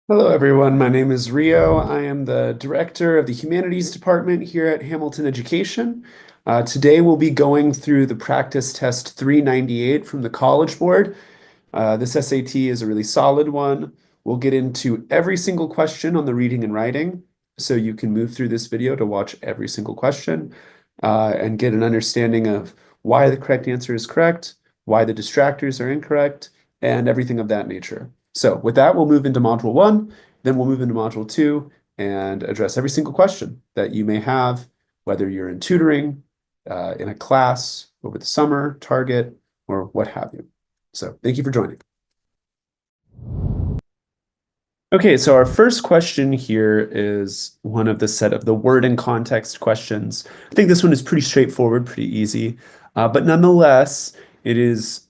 Hello, everyone. My name is Rio. I am the director of the Humanities Department here at Hamilton Education. Today, we'll be going through the practice test 398 from the College Board. This SAT is a really solid one. We'll get into every single question on the reading and writing, so you can move through this video to watch every single question and get an understanding of why the correct answer is correct, why the distractors are incorrect, and everything of that nature. So with that, we'll move into module one, then we'll move into module two and address every single question that you may have, whether you're in tutoring, in a class, over the summer, target, or what have you. So thank you for joining. Okay, so our first question here is one of the set of the word and context questions. I think this one is pretty straightforward, pretty easy, but nonetheless, it is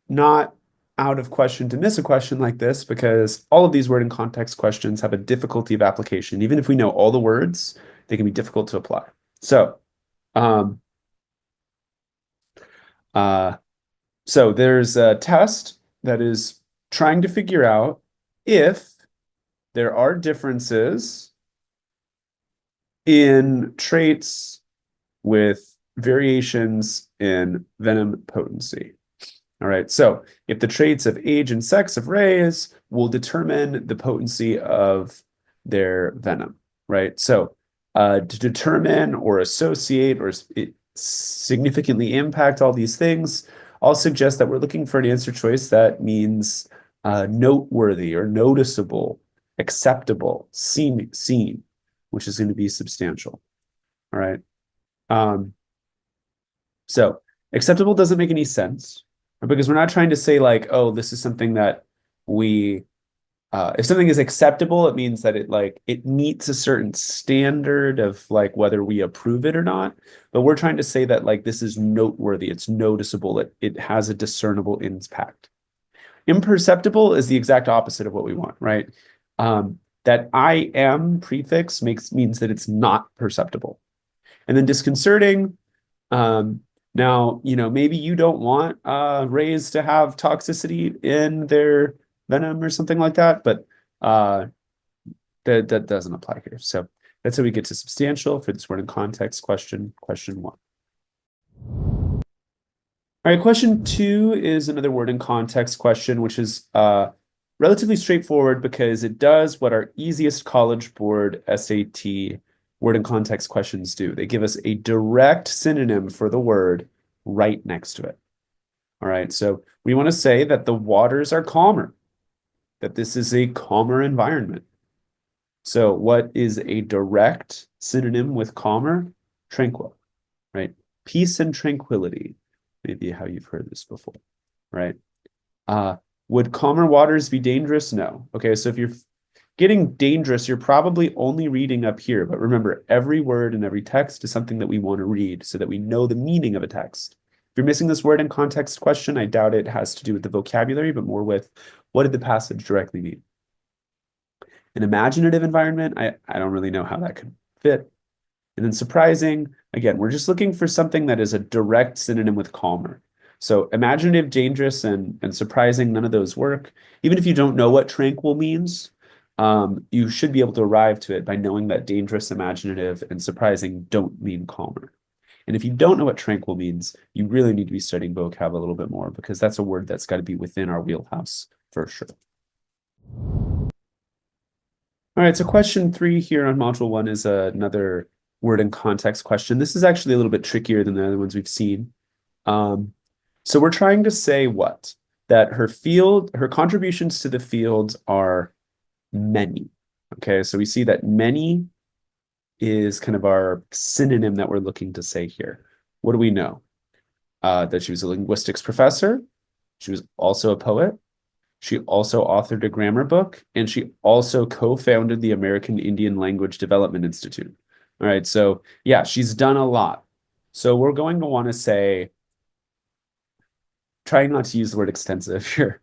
not out of question to miss a question like this because all of these word and context questions have a difficulty of application. Even if we know all the words, they can be difficult to apply. So, um, uh, so there's a test that is trying to figure out if there are differences in traits with variations in venom potency. All right, so if the traits of age and sex of rays will determine the potency of their venom, right? So to determine or associate or significantly impact all these things, I'll suggest that we're looking for an answer choice that means noteworthy or noticeable, acceptable, seen, which is going to be substantial. All right. Um, so acceptable doesn't make any sense because we're not trying to say like, oh, this is something that we, if something is acceptable, it means that it meets a certain standard of like whether we approve it or not. But we're trying to say that like this is noteworthy, it's noticeable, it has a discernible impact. Imperceptible is the exact opposite of what we want, right? That I am prefix means that it's not perceptible. And then disconcerting, um, now, maybe you don't want rays to have toxicity in their venom or something like that, but uh, that doesn't apply here. So that's how we get to substantial for this word in context question one. All right, question two is another word in context question, which is relatively straightforward because it does what our easiest College Board SAT word in context questions do. They give us a direct synonym for the word right next to it. All right, so we want to say that the waters are calmer, that this is a calmer environment. So what is a direct synonym with calmer? Tranquil, right? Peace and tranquility, maybe how you've heard this before, right? Would calmer waters be dangerous? No. Okay, so if you're getting dangerous, you're probably only reading up here. But remember, every word in every text is something that we want to read so that we know the meaning of a text. If you're missing this word in context question, I doubt it has to do with the vocabulary, but more with what did the passage directly mean? An imaginative environment, I don't really know how that could fit. And then surprising, again, we're just looking for something that is a direct synonym with calmer. So imaginative, dangerous, and surprising, none of those work. Even if you don't know what tranquil means, you should be able to arrive to it by knowing that dangerous, imaginative, and surprising don't mean calmer. And if you don't know what tranquil means, you really need to be studying vocab a little bit more because that's a word that's got to be within our wheelhouse for sure. All right, so question three here on module one is another word and context question. This is actually a little bit trickier than the other ones we've seen. So we're trying to say what? That her contributions to the fields are many. Okay, so we see that many is kind of our synonym that we're looking to say here. What do we know? That she was a linguistics professor. She was also a poet. She also authored a grammar book, and she also co-founded the American Indian Language Development Institute. All right, so yeah, she's done a lot. So we're going to want to say, trying not to use the word extensive here,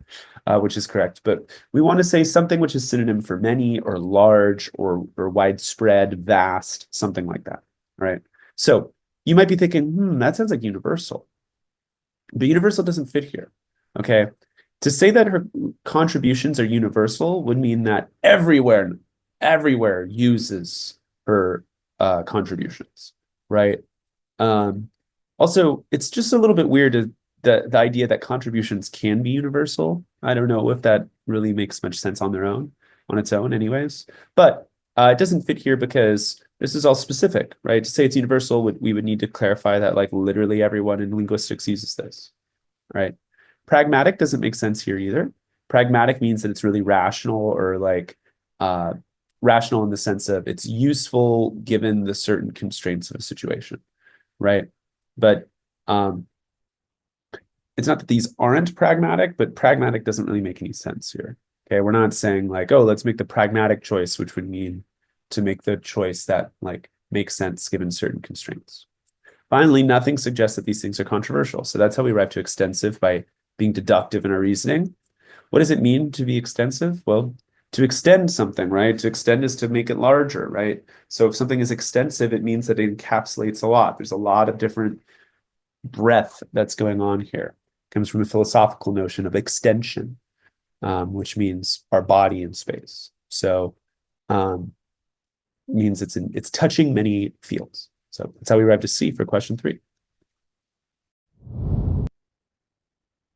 which is correct, but we want to say something which is synonym for many or large or widespread, vast, something like that. All right. So you might be thinking, that sounds like universal. But universal doesn't fit here. Okay. To say that her contributions are universal would mean that everywhere uses her contributions, right? Um, Also, it's just a little bit weird the idea that contributions can be universal. I don't know if that really makes much sense on its own, anyways. But it doesn't fit here because this is all specific, right? To say it's universal, we would need to clarify that like literally everyone in linguistics uses this, right? Pragmatic doesn't make sense here either. Pragmatic means that it's really rational or like uh, rational in the sense of it's useful given the certain constraints of a situation, right? But it's not that these aren't pragmatic, but pragmatic doesn't really make any sense here. Okay, we're not saying like, oh, let's make the pragmatic choice, which would mean to make the choice that like makes sense given certain constraints. Finally, nothing suggests that these things are controversial. So that's how we arrive to extensive by being deductive in our reasoning. What does it mean to be extensive? Well, to extend something, right? To extend is to make it larger, right? So if something is extensive, it means that it encapsulates a lot. There's a lot of different breadth that's going on here. It comes from a philosophical notion of extension, which means our body in space. So means it's touching many fields. So that's how we arrive to C for question 3.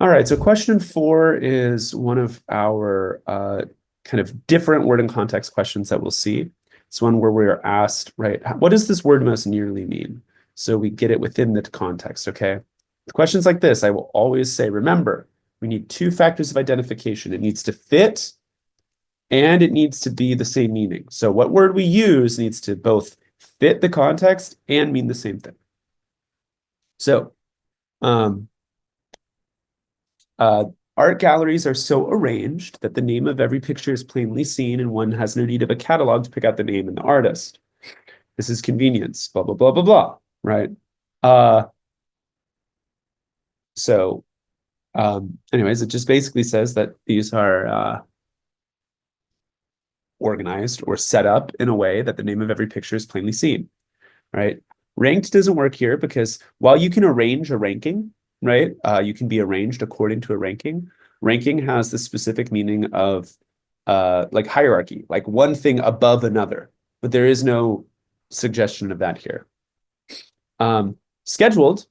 All right, so question 4 is one of our kind of different word and context questions that we'll see. It's one where we're asked, right, what does this word most nearly mean? So we get it within the context, okay? With questions like this, I will always say, remember, we need 2 factors of identification. It needs to fit and it needs to be the same meaning. So what word we use needs to both fit the context and mean the same thing. So art galleries are so arranged that the name of every picture is plainly seen and one has no need of a catalog to pick out the name and the artist. This is convenience, blah, blah, blah, blah, blah, right? So anyways, it just basically says that these are organized or set up in a way that the name of every picture is plainly seen, right? Ranked doesn't work here because while you can arrange a ranking, right? You can be arranged according to a ranking. Ranking has the specific meaning of like hierarchy, like one thing above another, but there is no suggestion of that here. Scheduled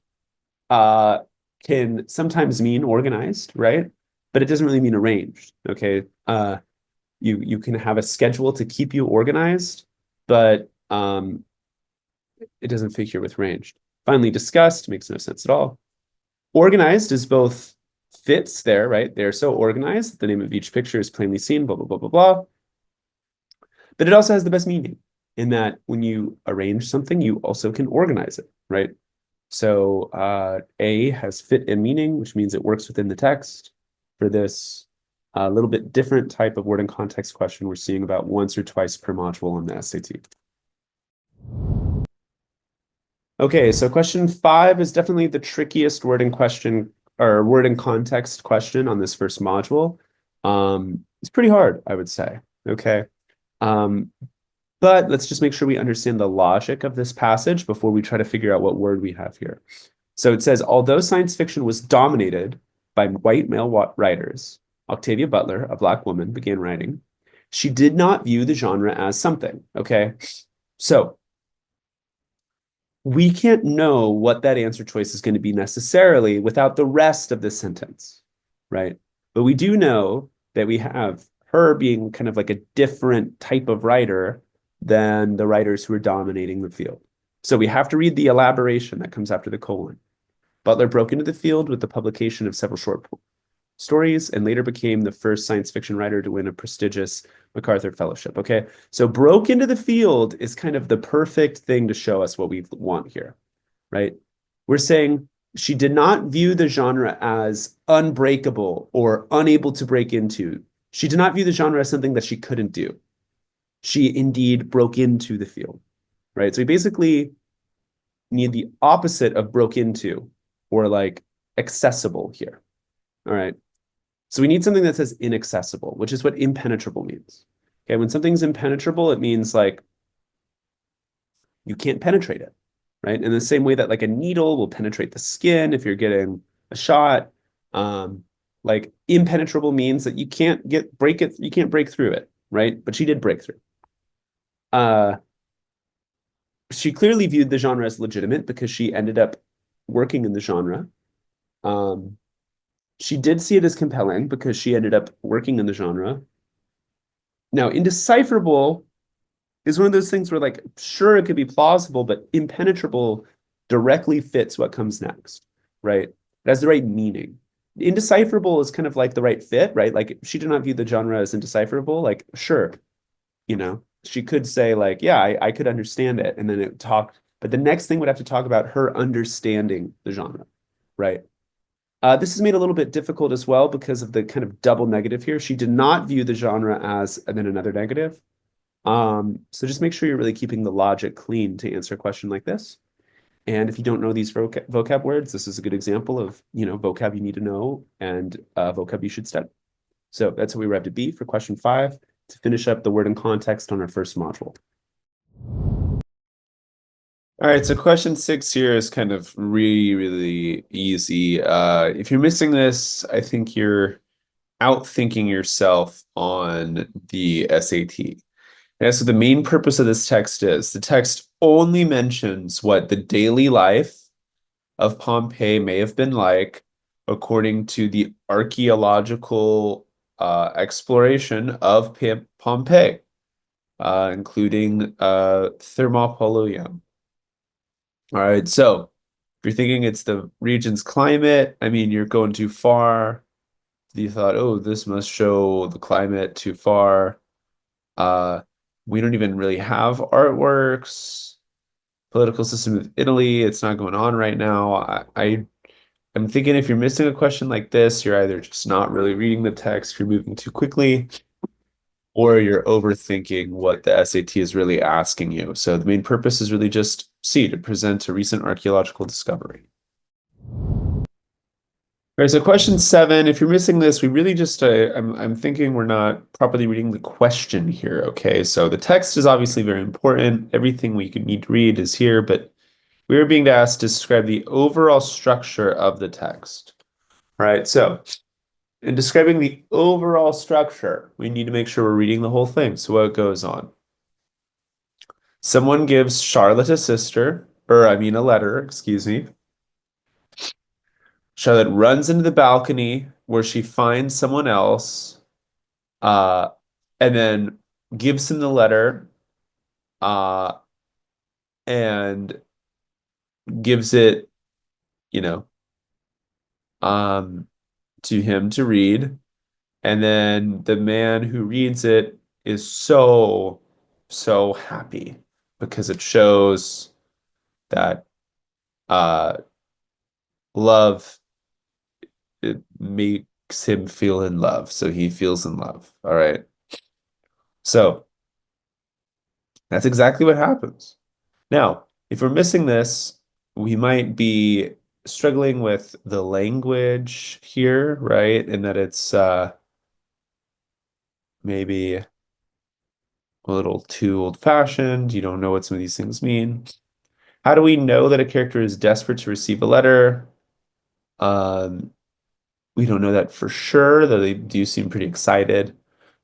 can sometimes mean organized, right? But it doesn't really mean arranged, okay? You can have a schedule to keep you organized, but it doesn't fit here with ranged. Finally, discussed makes no sense at all. Organized is both fits there, right? They're so organized that the name of each picture is plainly seen, blah, blah, blah, blah, blah. But it also has the best meaning in that when you arrange something, you also can organize it, right? So A has fit and meaning, which means it works within the text. For this little bit different type of word and context question we're seeing about once or twice per module on the SAT. Okay, so question 5 is definitely the trickiest word and question or word and context question on this first module. It's pretty hard, I would say. Okay. But let's just make sure we understand the logic of this passage before we try to figure out what word we have here. So it says, although science fiction was dominated by white male writers, Octavia Butler, a Black woman, began writing. She did not view the genre as something, okay? So we can't know what that answer choice is going to be necessarily without the rest of this sentence, right? But we do know that we have her being kind of like a different type of writer than the writers who are dominating the field. So we have to read the elaboration that comes after the colon. Butler broke into the field with the publication of several short stories and later became the first science fiction writer to win a prestigious MacArthur Fellowship. Okay, so broke into the field is kind of the perfect thing to show us what we want here, right? We're saying she did not view the genre as unbreakable or unable to break into. She did not view the genre as something that she couldn't do. She indeed broke into the field, right? So we basically need the opposite of broke into or like accessible here. All right. So we need something that says inaccessible, which is what impenetrable means. Okay, when something's impenetrable, it means like you can't penetrate it, right? In the same way that like a needle will penetrate the skin if you're getting a shot, Like impenetrable means that you can't break through it, right? But she did break through. Uh, she clearly viewed the genre as legitimate because she ended up working in the genre. Um, she did see it as compelling because she ended up working in the genre. Now, indecipherable is one of those things where, like, sure, it could be plausible, but impenetrable directly fits what comes next, right? It has the right meaning. Indecipherable is kind of like the right fit, right? Like, she did not view the genre as indecipherable. Like, sure, she could say, like, yeah, I could understand it. And then it talked, but the next thing would have to talk about her understanding the genre, right? This is made a little bit difficult as well because of the kind of double negative here. She did not view the genre as, and then another negative. So just make sure you're really keeping the logic clean to answer a question like this. And if you don't know these vocab words, this is a good example of, vocab you need to know and vocab you should study. So that's how we arrived at B for question 5 to finish up the word and context on our first module. All right, so question 6 here is kind of really, really easy. If you're missing this, I think you're outthinking yourself on the SAT. Yeah, so the main purpose of this text is the text only mentions what the daily life of Pompeii may have been like according to the archaeological exploration of Pompeii, including Thermopylae. All right, so if you're thinking it's the region's climate, I mean, you're going too far. You thought, oh, this must show the climate too far. We don't even really have artworks. Political system of Italy, it's not going on right now. I'm thinking if you're missing a question like this, you're either just not really reading the text, you're moving too quickly, or you're overthinking what the SAT is really asking you. So the main purpose is really just C, to present a recent archaeological discovery. All right, so question 7, if you're missing this, we really just, I'm thinking we're not properly reading the question here, okay? So the text is obviously very important. Everything we could need to read is here, but we are being asked to describe the overall structure of the text. All right, so in describing the overall structure, we need to make sure we're reading the whole thing. So what goes on? Someone gives Charlotte a letter, excuse me. Charlotte runs into the balcony where she finds someone else, uh, and then gives him the letter, uh, and gives it, you know, to him to read. And then the man who reads it is so, so happy because it shows that uh, love, it makes him feel in love. So he feels in love. All right. So that's exactly what happens. Now, if we're missing this, we might be struggling with the language here, right? And that it's maybe a little too old-fashioned. You don't know what some of these things mean. How do we know that a character is desperate to receive a letter? Um, we don't know that for sure, though they do seem pretty excited.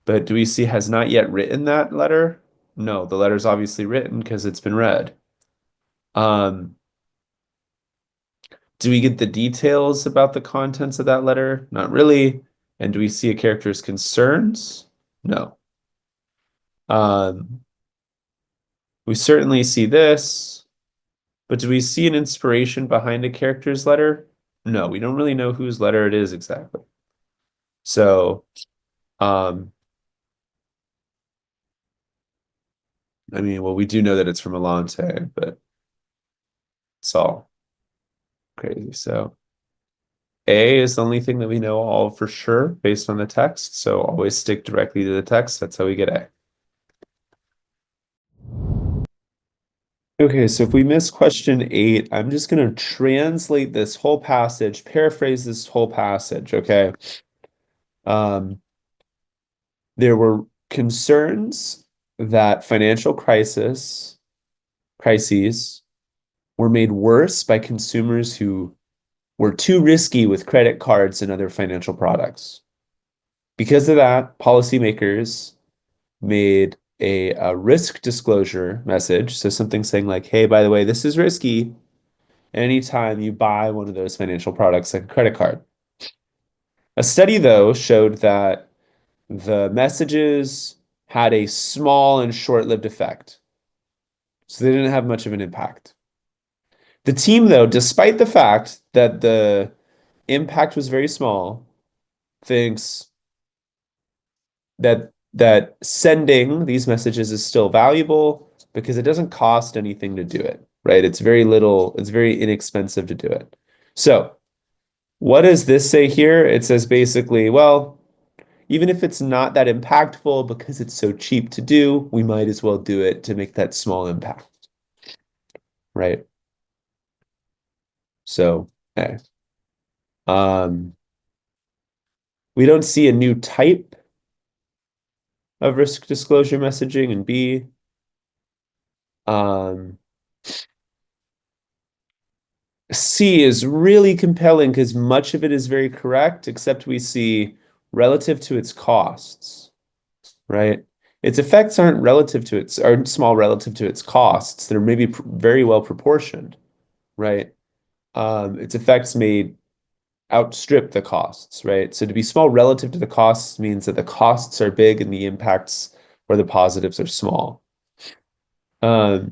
But do we see has not yet written that letter? No, the letter's obviously written because it's been read. Um, do we get the details about the contents of that letter? Not really. And do we see a character's concerns? No. Um, we certainly see this, but do we see an inspiration behind a character's letter? No, we don't really know whose letter it is exactly. So, um, well, we do know that it's from Alante, but it's all crazy. So A is the only thing that we know all for sure based on the text. So always stick directly to the text. That's how we get A. Okay, so if we miss question 8, I'm just going to translate this whole passage, paraphrase this whole passage, okay? There were concerns that financial crises were made worse by consumers who were too risky with credit cards and other financial products. Because of that, policymakers made a risk disclosure message. So something saying like, hey, by the way, this is risky anytime you buy one of those financial products like a credit card. A study, though, showed that the messages had a small and short-lived effect. So they didn't have much of an impact. The team, though, despite the fact that the impact was very small, thinks that sending these messages is still valuable because it doesn't cost anything to do it, right? It's very little, it's very inexpensive to do it. So what does this say here? It says basically, well, even if it's not that impactful because it's so cheap to do, we might as well do it to make that small impact, right? So, okay. We don't see a new type of risk disclosure messaging in B. C is really compelling because much of it is very correct, except we see relative to its costs, right? Its effects aren't small relative to its costs. They're maybe very well proportioned, right? Its effects may outstrip the costs, right? So to be small relative to the costs means that the costs are big and the impacts or the positives are small. Now,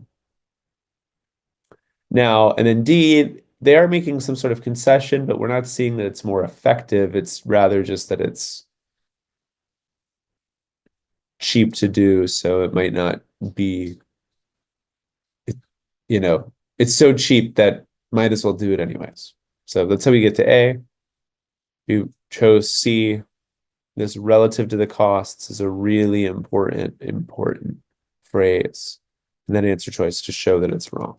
and then D, they are making some sort of concession, but we're not seeing that it's more effective. It's rather just that it's cheap to do, so it might not be, you know, it's so cheap that might as well do it anyways. So that's how we get to A. You chose C. This relative to the costs is a really important phrase. And then answer choice to show that it's wrong.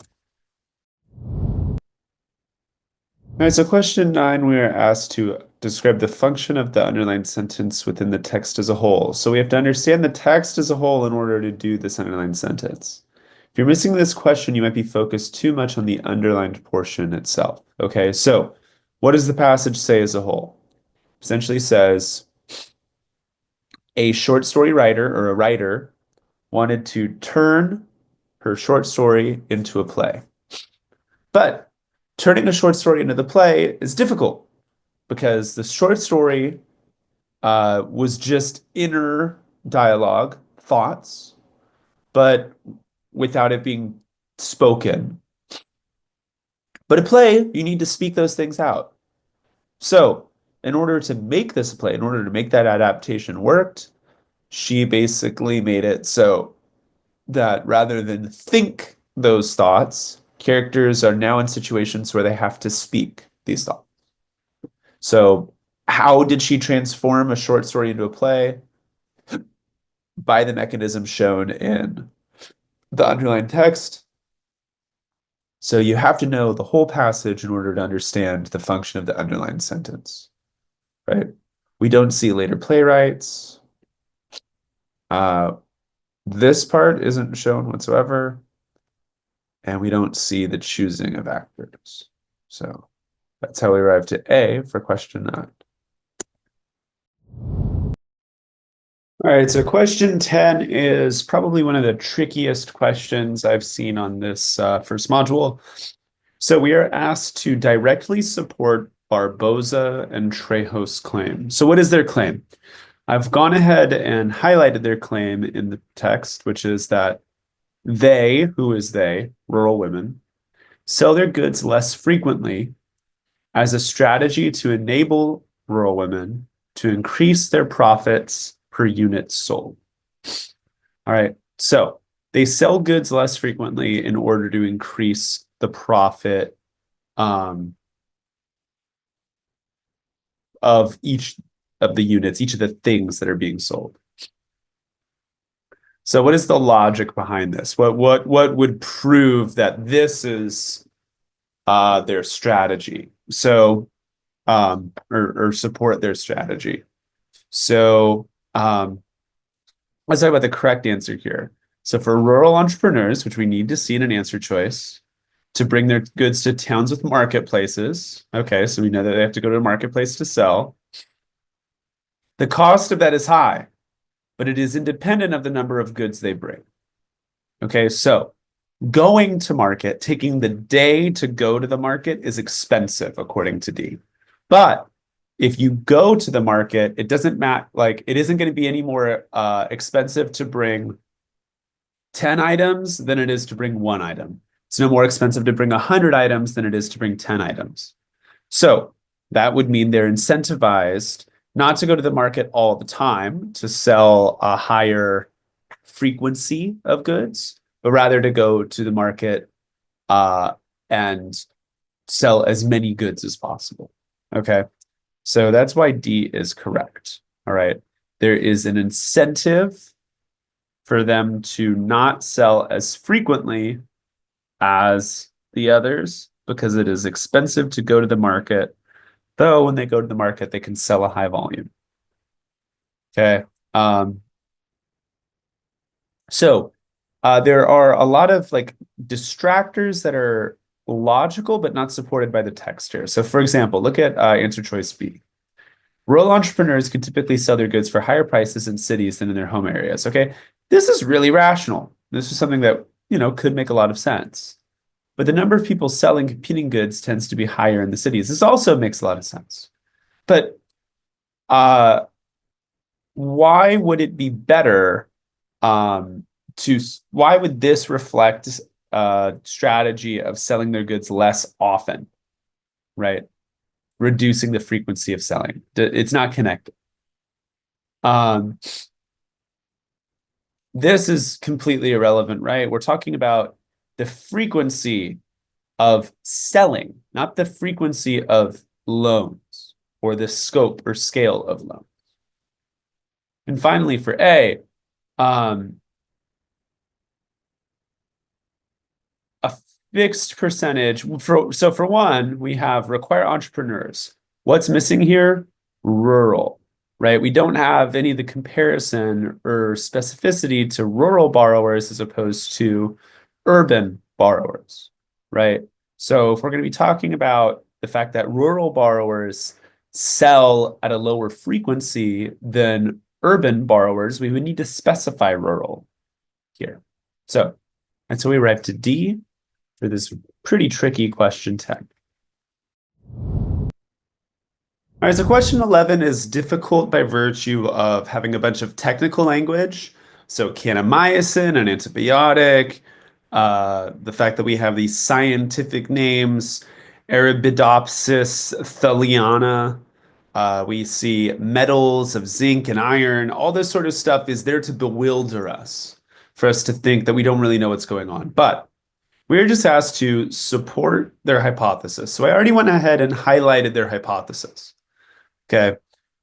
All right, so question 9, we are asked to describe the function of the underlined sentence within the text as a whole. So we have to understand the text as a whole in order to do this underlined sentence. If you're missing this question, you might be focused too much on the underlined portion itself. Okay, so what does the passage say as a whole? Essentially says a short story writer or a writer wanted to turn her short story into a play. But turning a short story into the play is difficult because the short story was just inner dialogue, thoughts, but without it being spoken. But a play, you need to speak those things out. So, in order to make this a play, in order to make that adaptation worked, she basically made it so that rather than think those thoughts, characters are now in situations where they have to speak these thoughts. So, how did she transform a short story into a play? By the mechanism shown in the underlined text. So you have to know the whole passage in order to understand the function of the underlined sentence, right? We don't see later playwrights. This part isn't shown whatsoever. And we don't see the choosing of actors. So that's how we arrive to A for question 9. All right, so question 10 is probably one of the trickiest questions I've seen on this first module. So we are asked to directly support Barboza and Trejo's claim. So what is their claim? I've gone ahead and highlighted their claim in the text, which is that they, who is they, rural women, sell their goods less frequently as a strategy to enable rural women to increase their profits per unit sold. All right, so they sell goods less frequently in order to increase the profit of each of the units, each of the things that are being sold. So what is the logic behind this? What would prove that this is their strategy? So or support their strategy. So let's talk about the correct answer here. So for rural entrepreneurs, which we need to see in an answer choice, to bring their goods to towns with marketplaces. Okay, so we know that they have to go to a marketplace to sell. The cost of that is high, but it is independent of the number of goods they bring. Okay, so going to market, taking the day to go to the market is expensive, according to D. But if you go to the market, it doesn't matter, like it isn't going to be any more expensive to bring 10 items than it is to bring one item. It's no more expensive to bring 100 items than it is to bring 10 items. So that would mean they're incentivized not to go to the market all the time to sell a higher frequency of goods, but rather to go to the market and sell as many goods as possible. Okay, so that's why D is correct. All right, there is an incentive for them to not sell as frequently as the others because it is expensive to go to the market, though when they go to the market, they can sell a high volume. Okay. So there are a lot of like distractors that are logical but not supported by the text here. So for example, look at answer choice B. Rural entrepreneurs can typically sell their goods for higher prices in cities than in their home areas. Okay, this is really rational. This is something that, you know, could make a lot of sense. But the number of people selling competing goods tends to be higher in the cities. This also makes a lot of sense. But why would it be better why would this reflect a strategy of selling their goods less often, right? Reducing the frequency of selling. It's not connected. This is completely irrelevant, right? We're talking about the frequency of selling, not the frequency of loans or the scope or scale of loans. And finally, for A, a fixed percentage. So for one, we have require entrepreneurs. What's missing here? Rural, right? We don't have any of the comparison or specificity to rural borrowers as opposed to urban borrowers, right? So if we're going to be talking about the fact that rural borrowers sell at a lower frequency than urban borrowers, we would need to specify rural here. So, and so we arrive to D for this pretty tricky question 10. All right, so question 11 is difficult by virtue of having a bunch of technical language. So kanamycin, an antibiotic, the fact that we have these scientific names, Arabidopsis thaliana. We see metals of zinc and iron. All this sort of stuff is there to bewilder us, for us to think that we don't really know what's going on. But we're just asked to support their hypothesis. So I already went ahead and highlighted their hypothesis. Okay.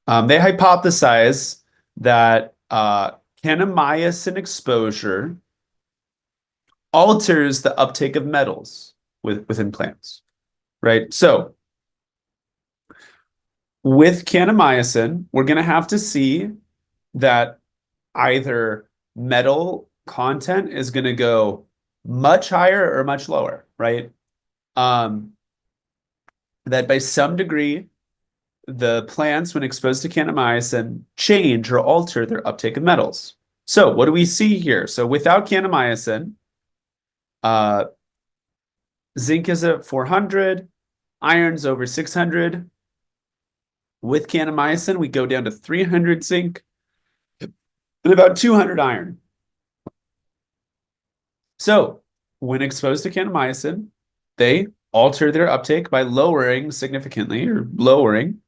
They hypothesize that kanamycin exposure alters the uptake of metals within plants, right? So with kanamycin, we're going to have to see that either metal content is going to go much higher or much lower, right? That by some degree, the plants, when exposed to kanamycin, change or alter their uptake of metals. So what do we see here? So without kanamycin, zinc is at 400, iron's over 600. With kanamycin, we go down to 300 zinc and about 200 iron. So when exposed to kanamycin, they alter their uptake by lowering significantly or lowering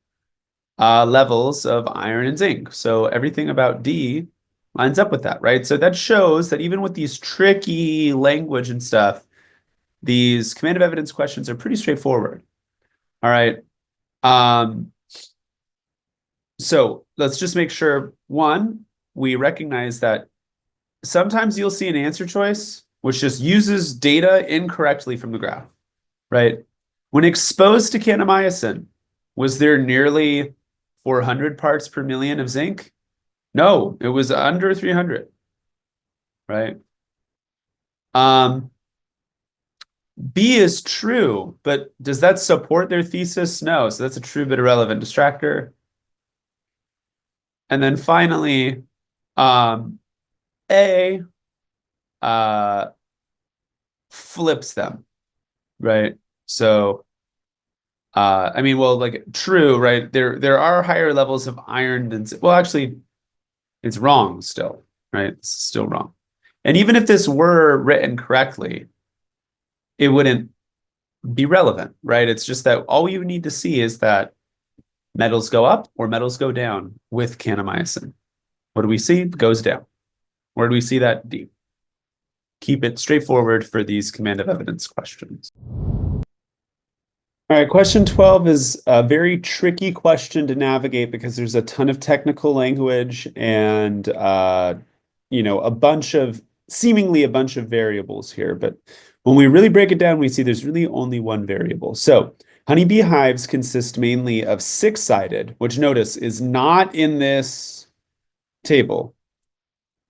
levels of iron and zinc. So everything about D lines up with that, right? So that shows that even with these tricky language and stuff, these command of evidence questions are pretty straightforward. All right. So let's just make sure, one, we recognize that sometimes you'll see an answer choice which just uses data incorrectly from the graph, right? When exposed to kanamycin, was there nearly 400 parts per million of zinc? No, it was under 300, right? B is true, but does that support their thesis? No. So that's a true but irrelevant distractor. And then finally, A uh, flips them, right? So I mean, well, like true, right? There are higher levels of iron than well, actually, it's wrong still, right? It's still wrong. And even if this were written correctly, it wouldn't be relevant, right? It's just that all you need to see is that metals go up or metals go down with kanamycin. What do we see? It goes down. Where do we see that? D. Keep it straightforward for these command of evidence questions. All right, question 12 is a very tricky question to navigate because there's a ton of technical language and seemingly a bunch of variables here. But when we really break it down, we see there's really only one variable. So honeybee hives consist mainly of six-sided, which notice is not in this table,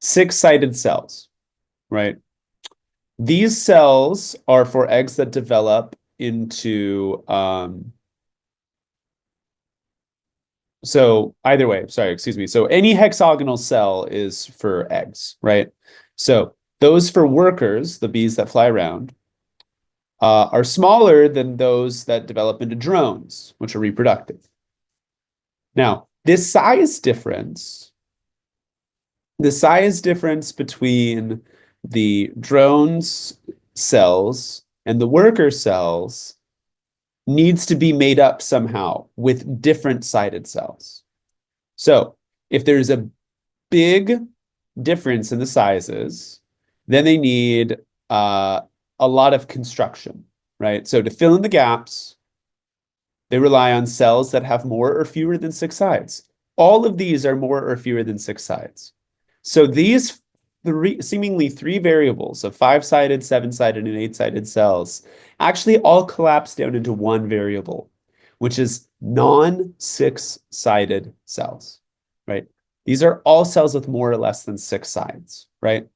six-sided cells, right? These cells are for eggs that develop into so either way, sorry, excuse me. So any hexagonal cell is for eggs, right? So those for workers, the bees that fly around, are smaller than those that develop into drones, which are reproductive. Now, this size difference, the size difference between the drones cells and the worker cells needs to be made up somehow with different sided cells. So if there's a big difference in the sizes, then they need a lot of construction, right? So to fill in the gaps, they rely on cells that have more or fewer than six sides. All of these are more or fewer than six sides. So these seemingly three variables of five-sided, seven-sided, and eight-sided cells actually all collapse down into one variable, which is non-six-sided cells, right? These are all cells with more or less than six sides, right?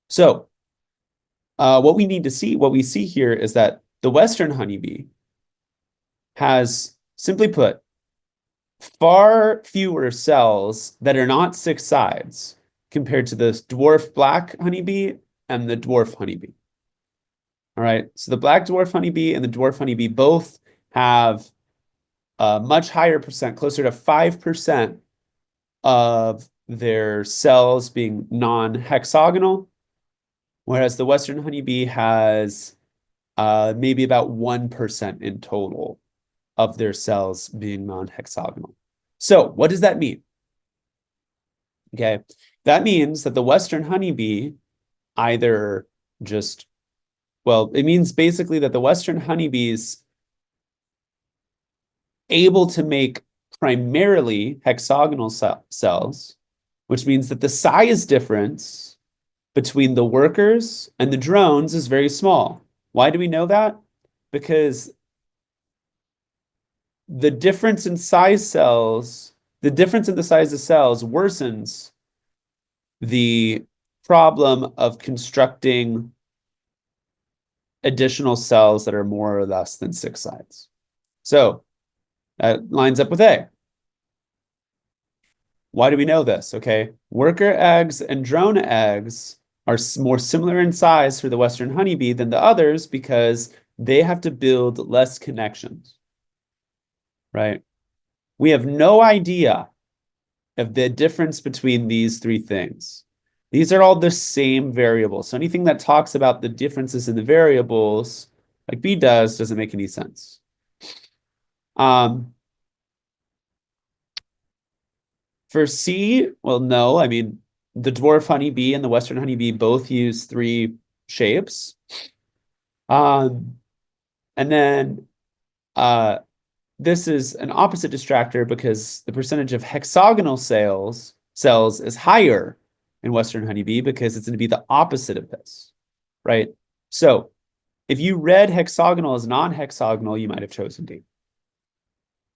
So what we see here is that the Western honeybee has, simply put, far fewer cells that are not six sides compared to the dwarf black honeybee and the dwarf honeybee. All right, so the black dwarf honeybee and the dwarf honeybee both have a much higher percent, closer to 5% of their cells being non-hexagonal, whereas the Western honeybee has maybe about 1% in total of their cells being non-hexagonal. So what does that mean? Okay, that means that the Western honeybee either just, well, it means basically that the Western honeybees able to make primarily hexagonal cells, which means that the size difference between the workers and the drones is very small. Why do we know that? Because the difference in the size of cells worsens the problem of constructing additional cells that are more or less than six sides. So that lines up with A. Why do we know this? Okay, worker eggs and drone eggs are more similar in size for the Western honeybee than the others because they have to build less connections, right? We have no idea of the difference between these three things. These are all the same variables. So anything that talks about the differences in the variables, like B does, doesn't make any sense. For C, well, no. I mean, the dwarf honeybee and the Western honeybee both use three shapes. And then this is an opposite distractor because the percentage of hexagonal cells is higher in Western honeybee because it's going to be the opposite of this, right? So if you read hexagonal as non-hexagonal, you might have chosen D.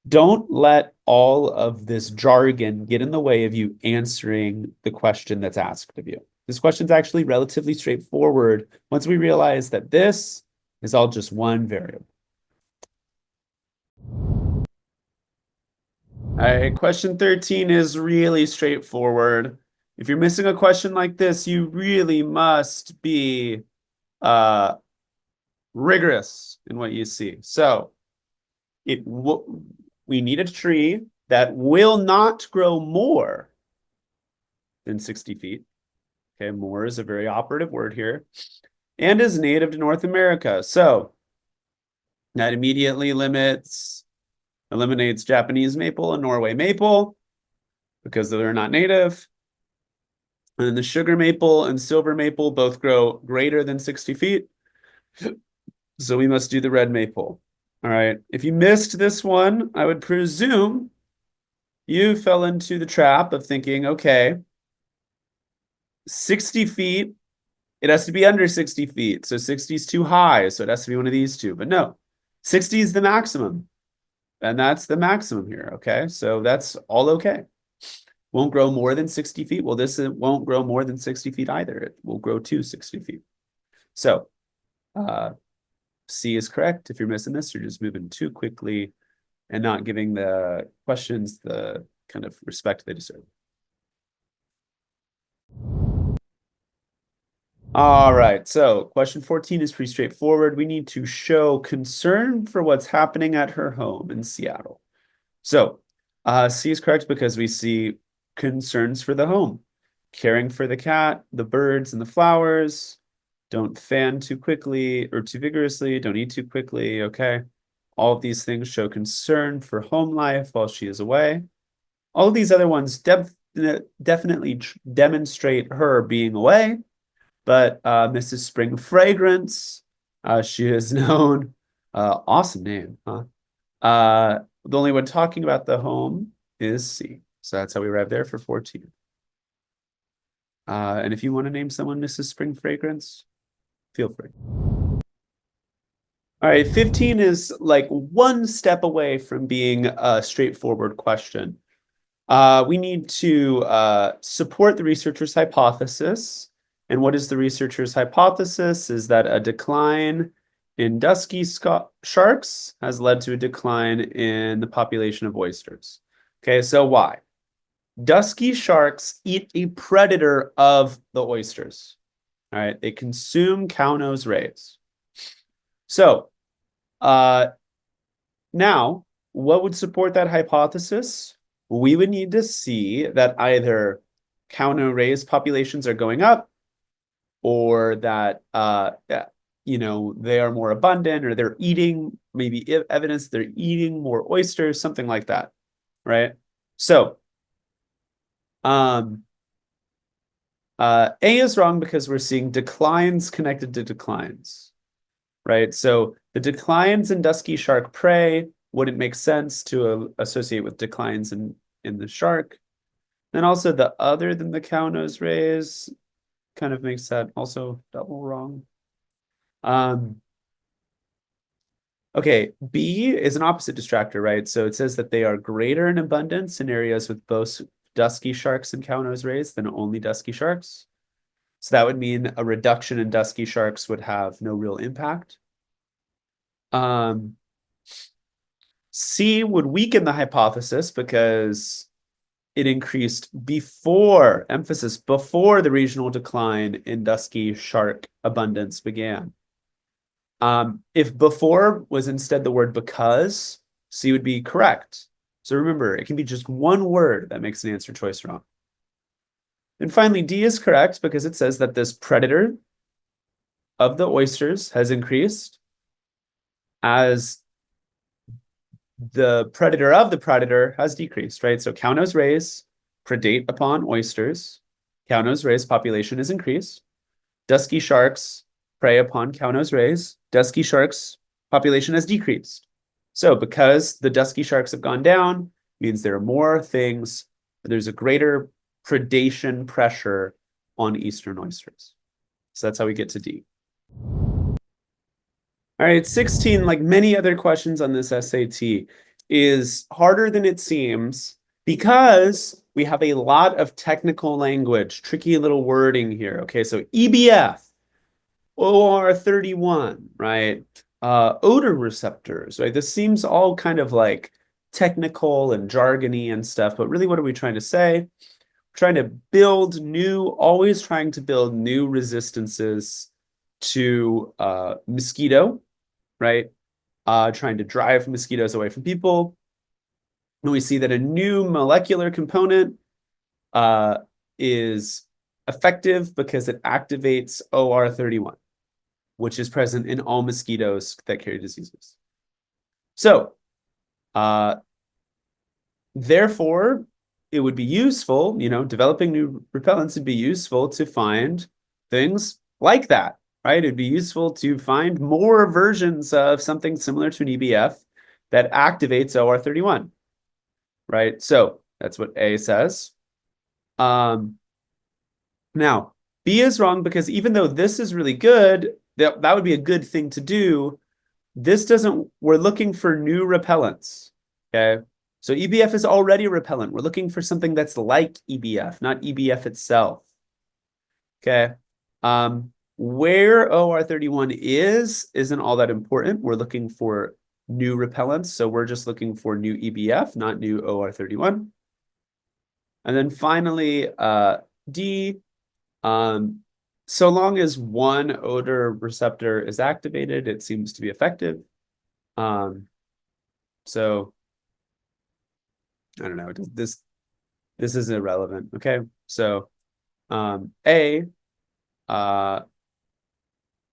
Don't let all of this jargon get in the way of you answering the question that's asked of you. This question is actually relatively straightforward once we realize that this is all just one variable. All right, question 13 is really straightforward. If you're missing a question like this, you really must be rigorous in what you see. So we need a tree that will not grow more than 60 feet. Okay, more is a very operative word here, and is native to North America. So that immediately eliminates Japanese maple and Norway maple because they're not native. And then the sugar maple and silver maple both grow greater than 60 feet. So we must do the red maple. All right. If you missed this one, I would presume you fell into the trap of thinking, okay, 60 feet, it has to be under 60 feet. So 60 is too high. So it has to be one of these two. But no, 60 is the maximum. And that's the maximum here. Okay. So that's all okay. Won't grow more than 60 feet. Well, this won't grow more than 60 feet either. It will grow to 60 feet. So C is correct. If you're missing this, you're just moving too quickly and not giving the questions the kind of respect they deserve. All right, so question 14 is pretty straightforward. We need to show concern for what's happening at her home in Seattle. So C is correct because we see concerns for the home, caring for the cat, the birds, and the flowers. Don't fan too quickly or too vigorously. Don't eat too quickly. Okay. All of these things show concern for home life while she is away. All of these other ones definitely demonstrate her being away. But Mrs. Spring Fragrance, she is known. Awesome name, huh? The only one talking about the home is C. So that's how we arrive there for 14. And if you want to name someone Mrs. Spring Fragrance, feel free. All right, 15 is like one step away from being a straightforward question. We need to support the researcher's hypothesis. And what is the researcher's hypothesis? Is that a decline in dusky sharks has led to a decline in the population of oysters. Okay, so why? Dusky sharks eat a predator of the oysters. All right, they consume cownose rays. So now, what would support that hypothesis? We would need to see that either cownose rays populations are going up, or that they are more abundant, or they're eating, maybe evidence they're eating more oysters, something like that, right? So A is wrong because we're seeing declines connected to declines, right? So the declines in dusky shark prey wouldn't make sense to associate with declines in the shark. Then also the other than the cownose rays kind of makes that also double wrong. Okay, B is an opposite distractor, right? So it says that they are greater in abundance in areas with both dusky sharks and cownose rays than only dusky sharks. So that would mean a reduction in dusky sharks would have no real impact. C would weaken the hypothesis because it increased before, emphasis, before the regional decline in dusky shark abundance began. If before was instead the word because, C would be correct. So remember, it can be just one word that makes an answer choice wrong. And finally, D is correct because it says that this predator of the oysters has increased as the predator of the predator has decreased, right? So cownose rays predate upon oysters. Cownose rays population is increased. Dusky sharks prey upon cownose rays. Dusky sharks population has decreased. So because the dusky sharks have gone down, means there are more things, there's a greater predation pressure on eastern oysters. So that's how we get to D. All right, 16, like many other questions on this SAT, is harder than it seems because we have a lot of technical language, tricky little wording here. Okay, so EBF, OR31, right? Odor receptors, right? This seems all kind of like technical and jargony and stuff, but really what are we trying to say? We're trying to build always trying to build new resistances to mosquito, right? Trying to drive mosquitoes away from people. And we see that a new molecular component is effective because it activates OR31, which is present in all mosquitoes that carry diseases. So, therefore, it would be useful, developing new repellents would be useful to find things like that, right? It'd be useful to find more versions of something similar to an EBF that activates OR31, right? So that's what A says. Now, B is wrong because even though this is really good, that would be a good thing to do. We're looking for new repellents, okay? So EBF is already a repellent. We're looking for something that's like EBF, not EBF itself, okay? Where OR31 isn't all that important. We're looking for new repellents, so we're just looking for new EBF, not new OR31. And then finally, D, so long as one odor receptor is activated, it seems to be effective. So I don't know. This is irrelevant. Okay, so A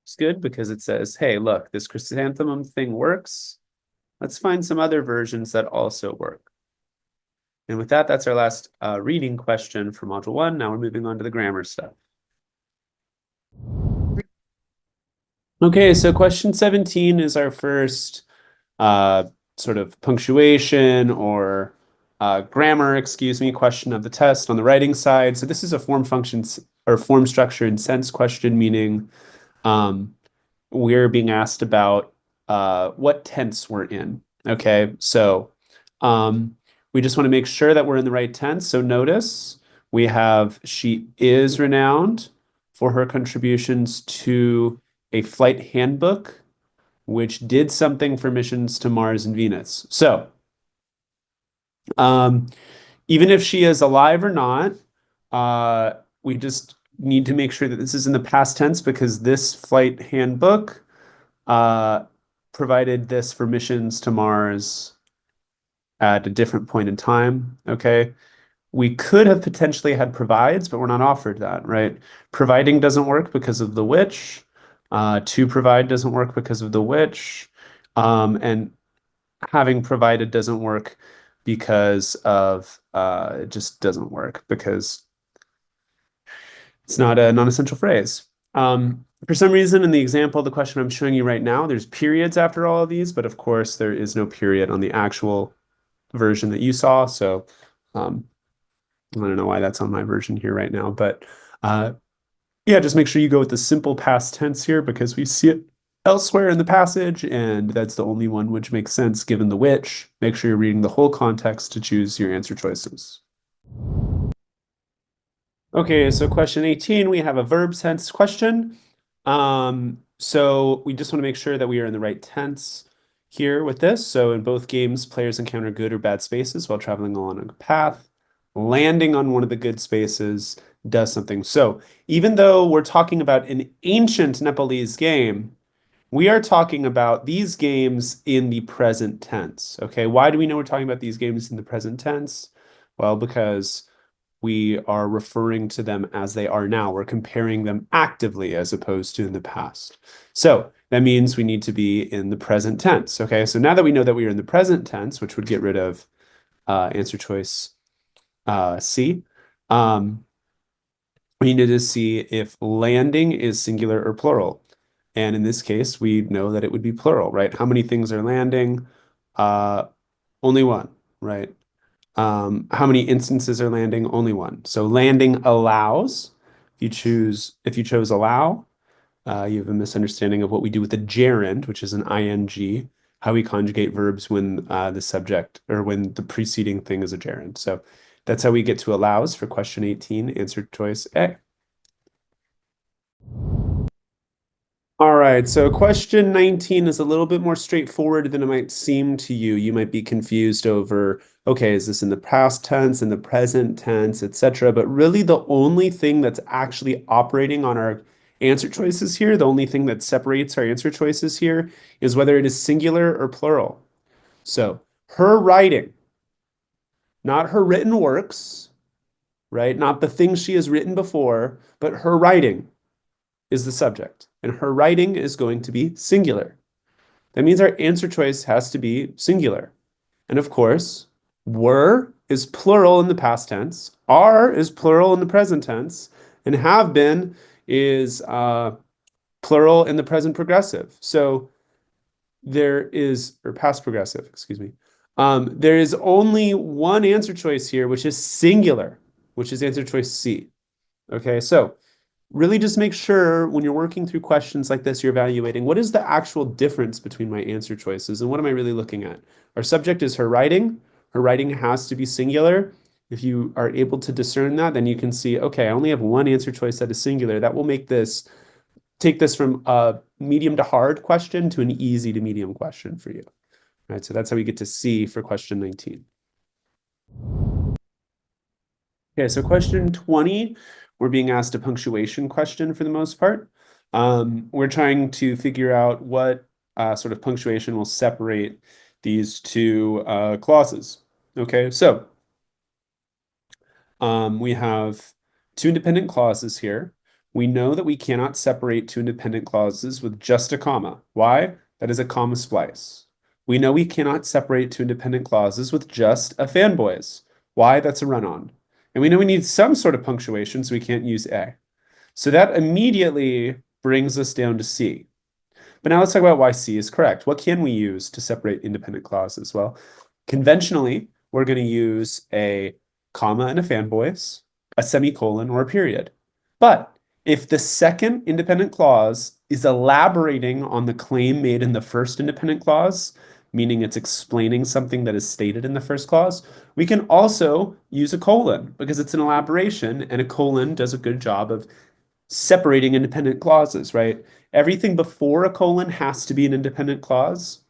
is good because it says, hey, look, this chrysanthemum thing works. Let's find some other versions that also work. And with that, that's our last reading question for Module 1. Now we're moving on to the grammar stuff. Okay, so question 17 is our first sort of punctuation or grammar, question of the test on the writing side. So this is a form functions or form structure and sense question, meaning we're being asked about what tense we're in. Okay, so we just want to make sure that we're in the right tense. So notice we have she is renowned for her contributions to a flight handbook, which did something for missions to Mars and Venus. So even if she is alive or not, we just need to make sure that this is in the past tense because this flight handbook provided this for missions to Mars at a different point in time, okay? We could have potentially had provides, but we're not offered that, right? Providing doesn't work because of the which. To provide doesn't work because of the which. And having provided doesn't work because of it just doesn't work because it's not a non-essential phrase. For some reason, in the example, the question I'm showing you right now, there's periods after all of these, but of course there is no period on the actual version that you saw. So I don't know why that's on my version here right now, but yeah, just make sure you go with the simple past tense here because we see it elsewhere in the passage, and that's the only one which makes sense given the which. Make sure you're reading the whole context to choose your answer choices. Okay, so question 18, we have a verb tense question. So we just want to make sure that we are in the right tense here with this. So in both games, players encounter good or bad spaces while traveling along a path. Landing on one of the good spaces does something. So even though we're talking about an ancient Nepalese game, we are talking about these games in the present tense. Okay, why do we know we're talking about these games in the present tense? Well, because we are referring to them as they are now. We're comparing them actively as opposed to in the past. So that means we need to be in the present tense. Okay, so now that we know that we are in the present tense, which would get rid of answer choice C, we need to see if landing is singular or plural. And in this case, we know that it would be plural, right? How many things are landing? Only one, right? How many instances are landing? Only one. So landing allows. If you chose allow, you have a misunderstanding of what we do with the gerund, which is an ing, how we conjugate verbs when the subject or when the preceding thing is a gerund. So that's how we get to allows for question 18, answer choice A. All right, so question 19 is a little bit more straightforward than it might seem to you. You might be confused over, okay, is this in the past tense, in the present tense, etc. But really the only thing that's actually operating on our answer choices here, the only thing that separates our answer choices here is whether it is singular or plural. So her writing, not her written works, right? Not the things she has written before, but her writing is the subject. And her writing is going to be singular. That means our answer choice has to be singular. And of course, were is plural in the past tense, are is plural in the present tense, and have been is plural in the present progressive. So there is, or past progressive, excuse me. There is only one answer choice here, which is singular, which is answer choice C. Okay, so really just make sure when you're working through questions like this, you're evaluating what is the actual difference between my answer choices and what am I really looking at? Our subject is her writing. Her writing has to be singular. If you are able to discern that, then you can see, okay, I only have one answer choice that is singular. That will make this, take this from a medium to hard question to an easy to medium question for you. All right, so that's how we get to C for question 19. Okay, so question 20, we're being asked a punctuation question for the most part. We're trying to figure out what sort of punctuation will separate these two clauses. Okay, so we have two independent clauses here. We know that we cannot separate two independent clauses with just a comma. Why? That is a comma splice. We know we cannot separate two independent clauses with just a fanboys. Why? That's a run-on. And we know we need some sort of punctuation, so we can't use A. So that immediately brings us down to C. But now let's talk about why C is correct. What can we use to separate independent clauses? Well, conventionally, we're going to use a comma and a fanboys, a semicolon, or a period. But if the second independent clause is elaborating on the claim made in the first independent clause, meaning it's explaining something that is stated in the first clause, we can also use a colon because it's an elaboration, and a colon does a good job of separating independent clauses, right? Everything before a colon has to be an independent clause.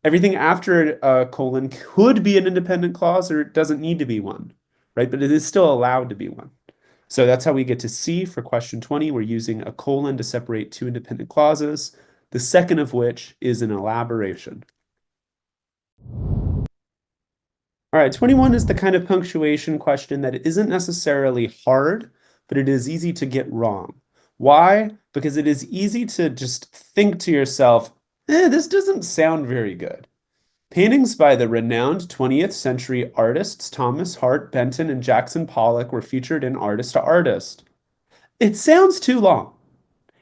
Everything after a colon could be an independent clause or it doesn't need to be one, right? But it is still allowed to be one. So that's how we get to C for question 20. We're using a colon to separate two independent clauses, the second of which is an elaboration. All right, 21 is the kind of punctuation question that isn't necessarily hard, but it is easy to get wrong. Why? Because it is easy to just think to yourself, this doesn't sound very good. Paintings by the renowned 20th century artists Thomas Hart Benton and Jackson Pollock were featured in Artist to Artist. It sounds too long.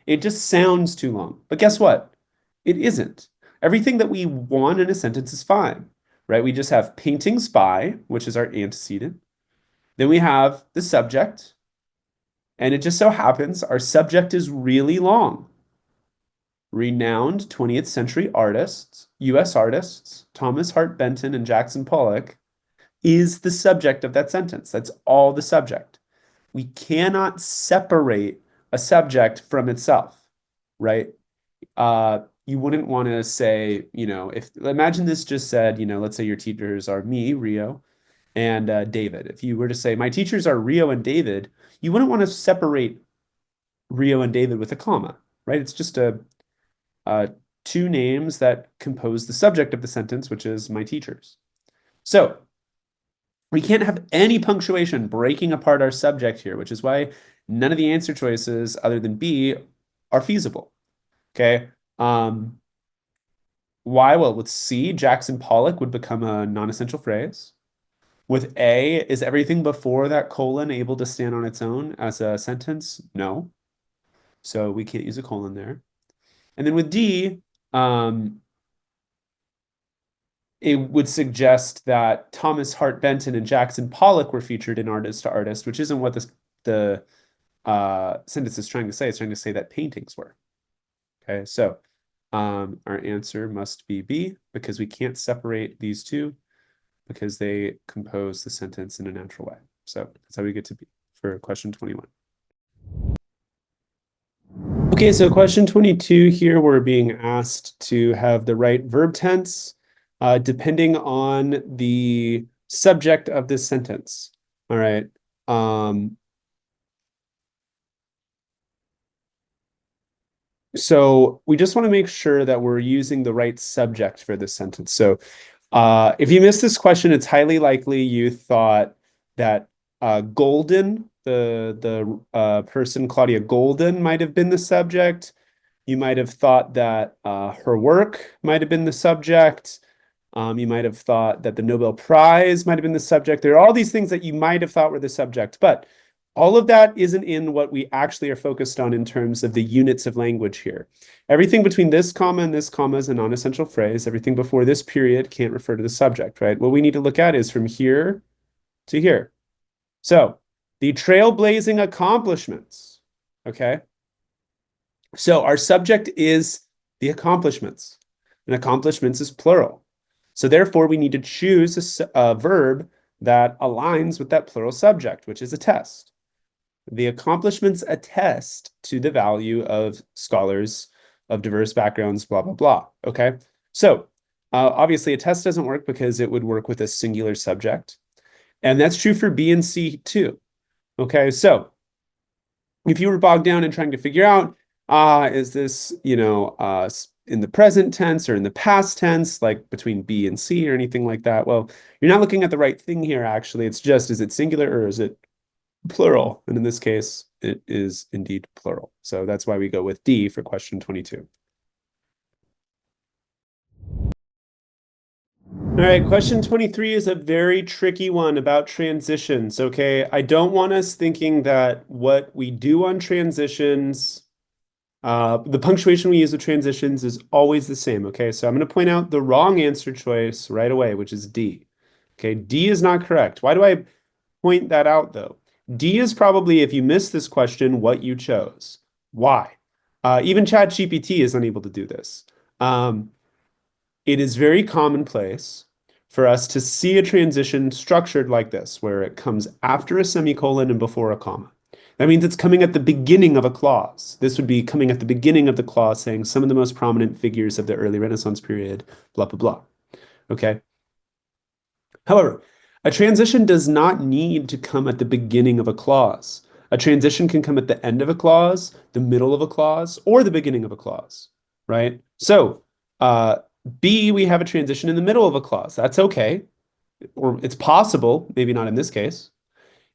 It just sounds too long. But guess what? It isn't. Everything that we want in a sentence is fine, right? We just have paintings by, which is our antecedent. Then we have the subject, and it just so happens our subject is really long. Renowned 20th century artists, US artists, Thomas Hart Benton and Jackson Pollock, is the subject of that sentence. That's all the subject. We cannot separate a subject from itself, right? You wouldn't want to say, if imagine this just said, let's say your teachers are me, Rio, and David. If you were to say, my teachers are Rio and David, you wouldn't want to separate Rio and David with a comma, right? It's just two names that compose the subject of the sentence, which is my teachers. So we can't have any punctuation breaking apart our subject here, which is why none of the answer choices other than B are feasible. Okay. Why? Well, with C, Jackson Pollock would become a non-essential phrase. With A, is everything before that colon able to stand on its own as a sentence? No. So we can't use a colon there. And then with D, it would suggest that Thomas Hart Benton and Jackson Pollock were featured in Artist to Artist, which isn't what the sentence is trying to say. It's trying to say that paintings were. Okay, so our answer must be B because we can't separate these two because they compose the sentence in a natural way. So that's how we get to B for question 21. Okay, so question 22 here, we're being asked to have the right verb tense, depending on the subject of this sentence. All right. So we just want to make sure that we're using the right subject for this sentence. So if you missed this question, it's highly likely you thought that Golden, the person Claudia Golden, might have been the subject. You might have thought that her work might have been the subject. You might have thought that the Nobel Prize might have been the subject. There are all these things that you might have thought were the subject, but all of that isn't in what we actually are focused on in terms of the units of language here. Everything between this comma and this comma is a non-essential phrase. Everything before this period can't refer to the subject, right? What we need to look at is from here to here. So the trailblazing accomplishments, okay? So our subject is the accomplishments, and accomplishments is plural. So therefore, we need to choose a verb that aligns with that plural subject, which is attest. The accomplishments attest to the value of scholars of diverse backgrounds, blah, blah, blah. Okay. So obviously attest doesn't work because it would work with a singular subject. And that's true for B and C too. Okay. So if you were bogged down in trying to figure out, is this, in the present tense or in the past tense, like between B and C or anything like that? Well, you're not looking at the right thing here, actually. It's just, is it singular or is it plural? And in this case, it is indeed plural. So that's why we go with D for question 22. All right, question 23 is a very tricky one about transitions, okay? I don't want us thinking that what we do on transitions, the punctuation we use with transitions is always the same, okay? So I'm going to point out the wrong answer choice right away, which is D. Okay, D is not correct. Why do I point that out, though? D is probably, if you missed this question, what you chose. Why? Even ChatGPT is unable to do this. It is very commonplace for us to see a transition structured like this, where it comes after a semicolon and before a comma. That means it's coming at the beginning of a clause. This would be coming at the beginning of the clause saying some of the most prominent figures of the early Renaissance period, blah, blah, blah. Okay. However, a transition does not need to come at the beginning of a clause. A transition can come at the end of a clause, the middle of a clause, or the beginning of a clause, right? So, B, we have a transition in the middle of a clause. That's okay, or it's possible, maybe not in this case.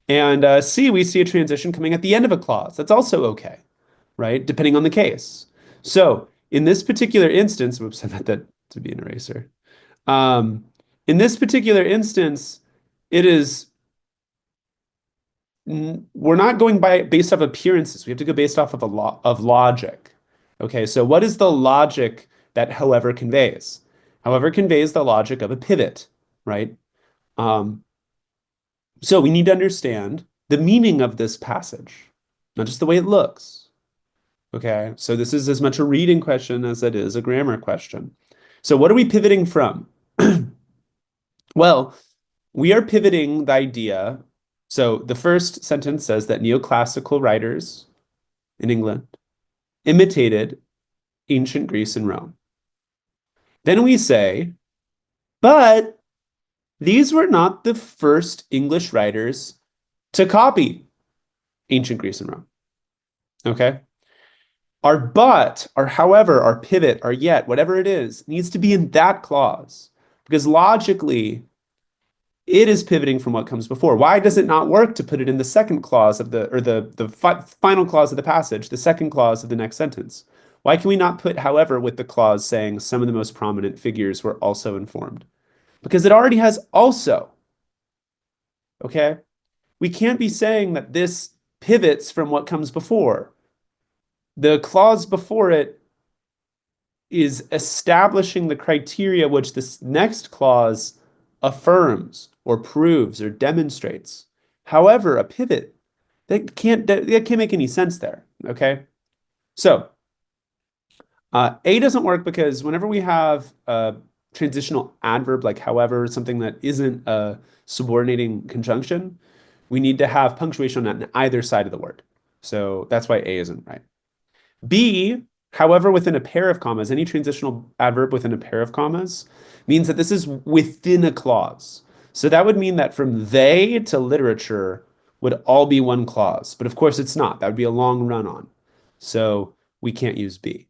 And C, we see a transition coming at the end of a clause. That's also okay, right? Depending on the case. So in this particular instance, whoops, I meant that to be an eraser. In this particular instance, it is, we're not going based off appearances. We have to go based off of of logic. Okay, so what is the logic that however conveys? However conveys the logic of a pivot, right? So we need to understand the meaning of this passage, not just the way it looks. Okay, so this is as much a reading question as it is a grammar question. So what are we pivoting from? Well, we are pivoting the idea. So the first sentence says that neoclassical writers in England imitated ancient Greece and Rome. Then we say, but these were not the first English writers to copy ancient Greece and Rome. Okay? Our but, our however, our pivot, our yet, whatever it is, needs to be in that clause because logically it is pivoting from what comes before. Why does it not work to put it in the second clause of the final clause of the passage, the second clause of the next sentence? Why can we not put however with the clause saying some of the most prominent figures were also informed? Because it already has also. Okay? We can't be saying that this pivots from what comes before. The clause before it is establishing the criteria which this next clause affirms or proves or demonstrates. However, a pivot that can't make any sense there. Okay, so A doesn't work because whenever we have a transitional adverb like however, something that isn't a subordinating conjunction, we need to have punctuation on either side of the word. So that's why A isn't right. B, however, within a pair of commas, any transitional adverb within a pair of commas means that this is within a clause. So that would mean that from they to literature would all be one clause. But of course it's not. That would be a long run on. So we can't use B.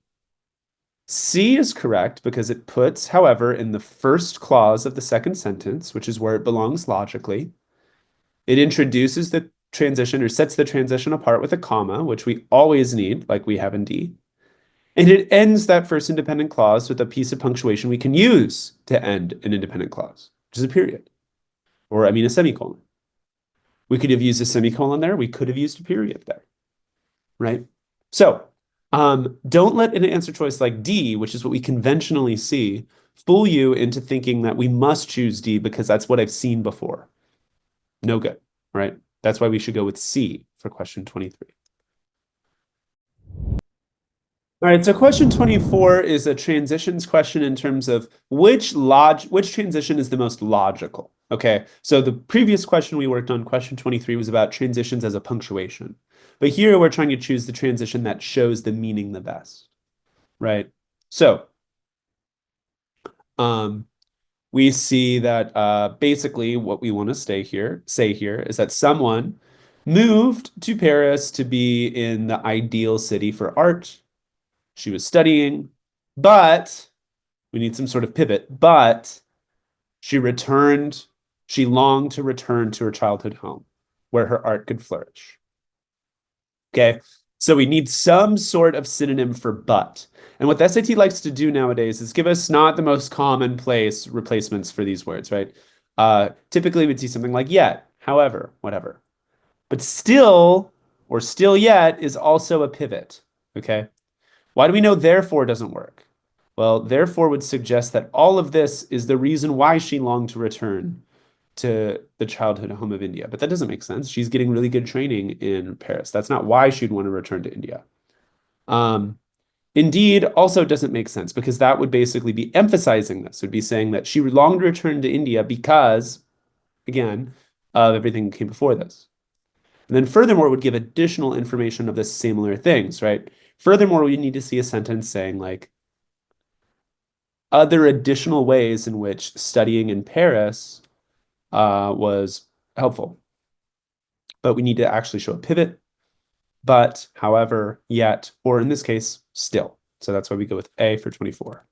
C is correct because it puts, however, in the first clause of the second sentence, which is where it belongs logically. It introduces the transition or sets the transition apart with a comma, which we always need, like we have in D. And it ends that first independent clause with a piece of punctuation we can use to end an independent clause, which is a period, or I mean a semicolon. We could have used a semicolon there. We could have used a period there, right? So don't let an answer choice like D, which is what we conventionally see, fool you into thinking that we must choose D because that's what I've seen before. No good, right? That's why we should go with C for question 23. All right, so question 24 is a transitions question in terms of which transition is the most logical. Okay, so the previous question we worked on, question 23, was about transitions as a punctuation. But here we're trying to choose the transition that shows the meaning the best, right? So we see that basically what we want to say here is that someone moved to Paris to be in the ideal city for art. She was studying, but we need some sort of pivot. But she longed to return to her childhood home where her art could flourish. Okay, so we need some sort of synonym for but. And what the SAT likes to do nowadays is give us not the most commonplace replacements for these words, right? Typically, we'd see something like yet, however, whatever. But still, or still yet, is also a pivot, okay? Why do we know therefore doesn't work? Well, therefore would suggest that all of this is the reason why she longed to return to the childhood home of India. But that doesn't make sense. She's getting really good training in Paris. That's not why she'd want to return to India. Indeed also doesn't make sense because that would basically be emphasizing this. It would be saying that she longed to return to India because, again, of everything that came before this. And then furthermore, would give additional information of the similar things, right? Furthermore, we need to see a sentence saying like other additional ways in which studying in Paris was helpful. But we need to actually show a pivot, but, however, yet, or in this case, still. So that's why we go with A for 24.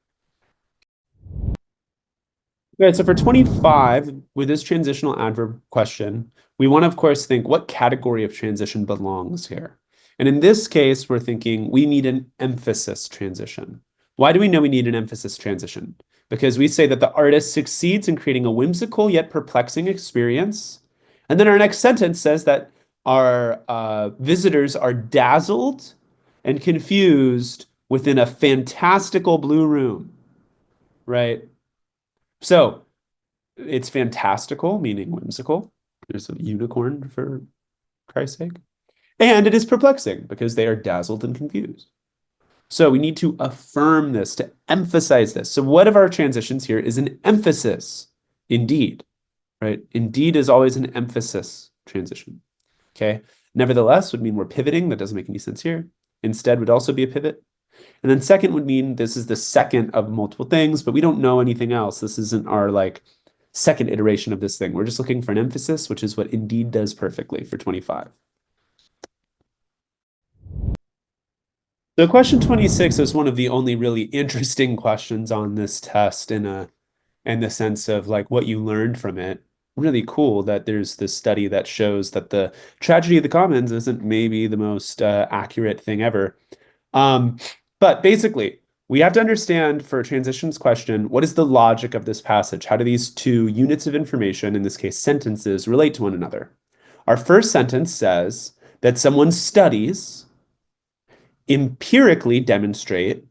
Okay, so for 25, with this transitional adverb question, we want to, of course, think what category of transition belongs here. And in this case, we're thinking we need an emphasis transition. Why do we know we need an emphasis transition? Because we say that the artist succeeds in creating a whimsical yet perplexing experience. And then our next sentence says that our visitors are dazzled and confused within a fantastical blue room, right? So it's fantastical, meaning whimsical. There's a unicorn for Christ's sake. And it is perplexing because they are dazzled and confused. So we need to affirm this, to emphasize this. So what of our transitions here is an emphasis? Indeed, right? Indeed is always an emphasis transition. Okay. Nevertheless would mean we're pivoting. That doesn't make any sense here. Instead would also be a pivot. And then second would mean this is the second of multiple things, but we don't know anything else. This isn't our like second iteration of this thing. We're just looking for an emphasis, which is what Indeed does perfectly for 25. So question 26 is one of the only really interesting questions on this test in the sense of like what you learned from it. Really cool that there's this study that shows that the tragedy of the commons isn't maybe the most accurate thing ever. But basically, we have to understand for a transitions question, what is the logic of this passage? How do these two units of information, in this case sentences, relate to one another? Our first sentence says that someone's studies empirically demonstrate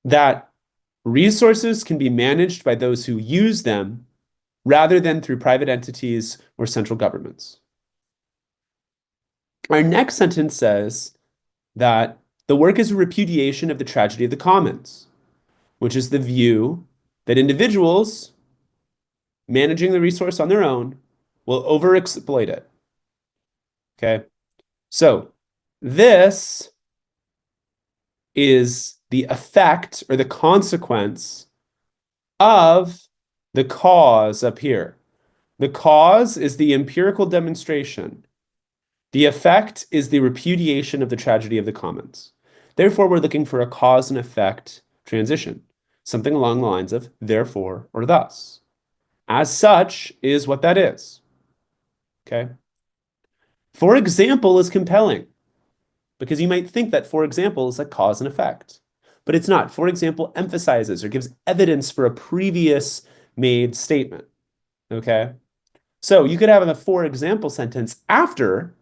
that resources can be managed by those who use them rather than through private entities or central governments. Our next sentence says that the work is a repudiation of the tragedy of the commons, which is the view that individuals managing the resource on their own will overexploit it. Okay, so this is the effect or the consequence of the cause up here. The cause is the empirical demonstration. The effect is the repudiation of the tragedy of the commons. Therefore, we're looking for a cause and effect transition, something along the lines of therefore or thus. As such is what that is. Okay. For example is compelling because you might think that for example is like cause and effect, but it's not. For example emphasizes or gives evidence for a previous made statement. Okay. So you could have a for example sentence after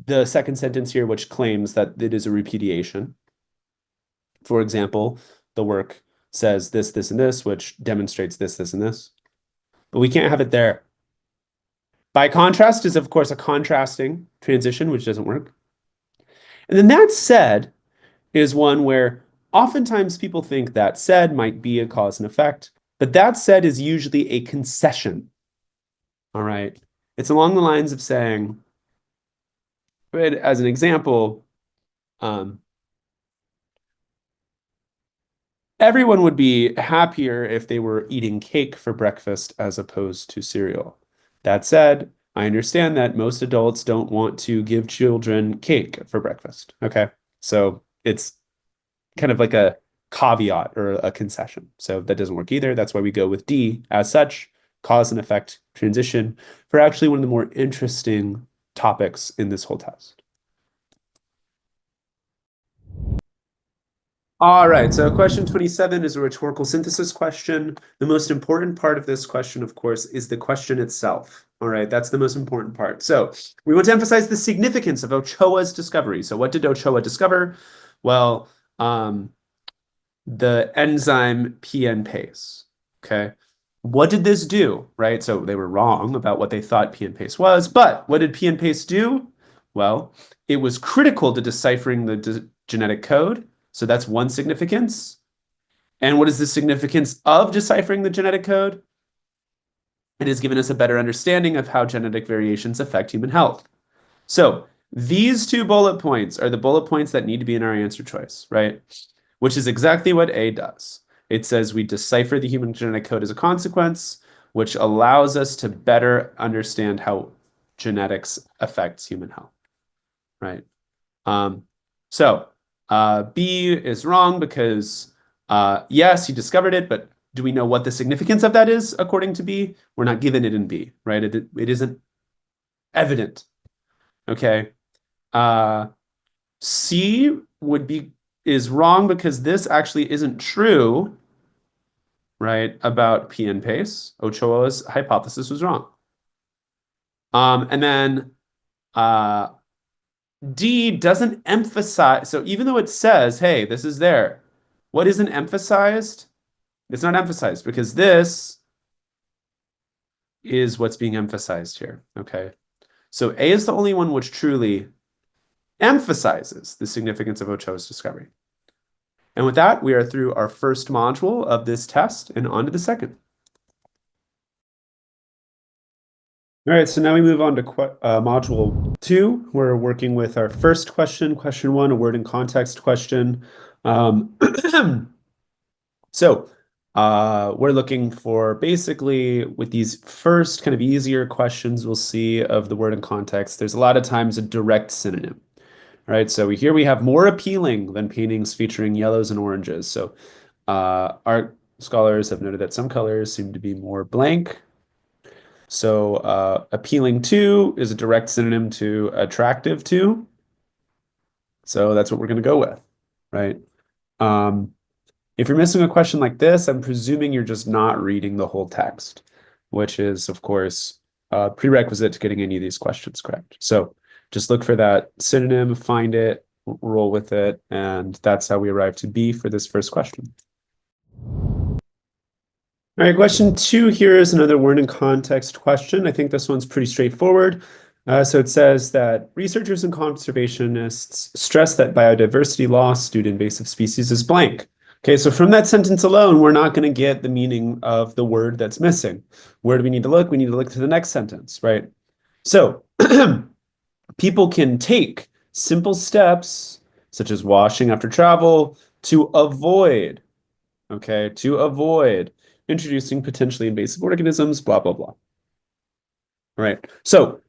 the second sentence here, which claims that it is a repudiation. For example, the work says this, this, and this, which demonstrates this, this, and this. But we can't have it there. By contrast is, of course, a contrasting transition, which doesn't work. And then that said is one where oftentimes people think that said might be a cause and effect, but that said is usually a concession. All right. It's along the lines of saying, as an example, everyone would be happier if they were eating cake for breakfast as opposed to cereal. That said, I understand that most adults don't want to give children cake for breakfast. Okay. So it's kind of like a caveat or a concession. So that doesn't work either. That's why we go with D as such, cause and effect transition for actually one of the more interesting topics in this whole test. All right, so question 27 is a rhetorical synthesis question. The most important part of this question, of course, is the question itself. All right, that's the most important part. So we want to emphasize the significance of Ochoa's discovery. So what did Ochoa discover? Well, the enzyme PN-PACE, okay? What did this do, right? So they were wrong about what they thought PN-PACE was, but what did PN-PACE do? Well, it was critical to deciphering the genetic code. So that's one significance. And what is the significance of deciphering the genetic code? It has given us a better understanding of how genetic variations affect human health. So these two bullet points are the bullet points that need to be in our answer choice, right? Which is exactly what A does. It says we decipher the human genetic code as a consequence, which allows us to better understand how genetics affects human health, right? B is wrong because, yes, he discovered it, but do we know what the significance of that is according to B? We're not given it in B, right? It isn't evident, okay? C is wrong because this actually isn't true, right, about PN-PACE. Ochoa's hypothesis was wrong. And then D doesn't emphasize, so even though it says, hey, this is there, what isn't emphasized? It's not emphasized because this is what's being emphasized here, okay? So A is the only one which truly emphasizes the significance of Ochoa's discovery. And with that, we are through our first module of this test and on to the second. All right, so now we move on to module 2. We're working with our first question, question 1, a word and context question. So we're looking for basically with these first kind of easier questions we'll see of the word and context, there's a lot of times a direct synonym. All right, so here we have more appealing than paintings featuring yellows and oranges. So art scholars have noted that some colors seem to be more blank. So appealing to is a direct synonym to attractive to. So that's what we're going to go with, right? If you're missing a question like this, I'm presuming you're just not reading the whole text, which is, of course, a prerequisite to getting any of these questions correct. So just look for that synonym, find it, roll with it, and that's how we arrive to B for this first question. All right, question 2 here is another word and context question. I think this one's pretty straightforward. So it says that researchers and conservationists stress that biodiversity loss due to invasive species is blank. Okay, so from that sentence alone, we're not going to get the meaning of the word that's missing. Where do we need to look? We need to look to the next sentence, right? So people can take simple steps such as washing after travel, to avoid, okay, to avoid introducing potentially invasive organisms, blah, blah, blah. All right. So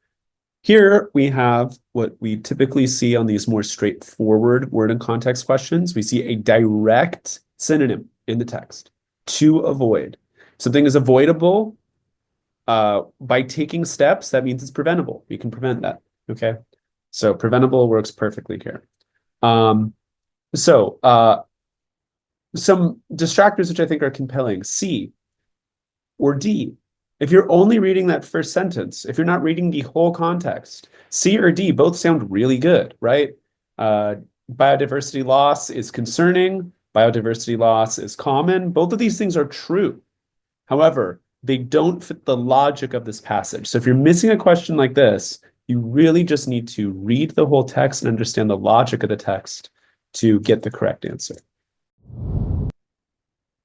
here we have what we typically see on these more straightforward word and context questions. We see a direct synonym in the text, to avoid. Something is avoidable by taking steps. That means it's preventable. We can prevent that. Okay. So preventable works perfectly here. Some distractors which I think are compelling, C or D. If you're only reading that first sentence, if you're not reading the whole context, C or D both sound really good, right? Biodiversity loss is concerning. Biodiversity loss is common. Both of these things are true. However, they don't fit the logic of this passage. So if you're missing a question like this, you really just need to read the whole text and understand the logic of the text to get the correct answer.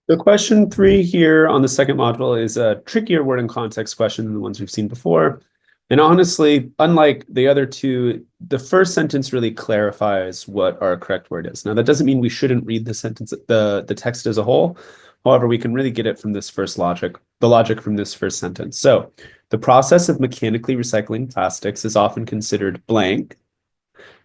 The question 3 here on the second module is a trickier word and context question than the ones we've seen before. And honestly, unlike the other two, the first sentence really clarifies what our correct word is. Now, that doesn't mean we shouldn't read the sentence, the text as a whole. However, we can really get it from this first logic, the logic from this first sentence. So the process of mechanically recycling plastics is often considered blank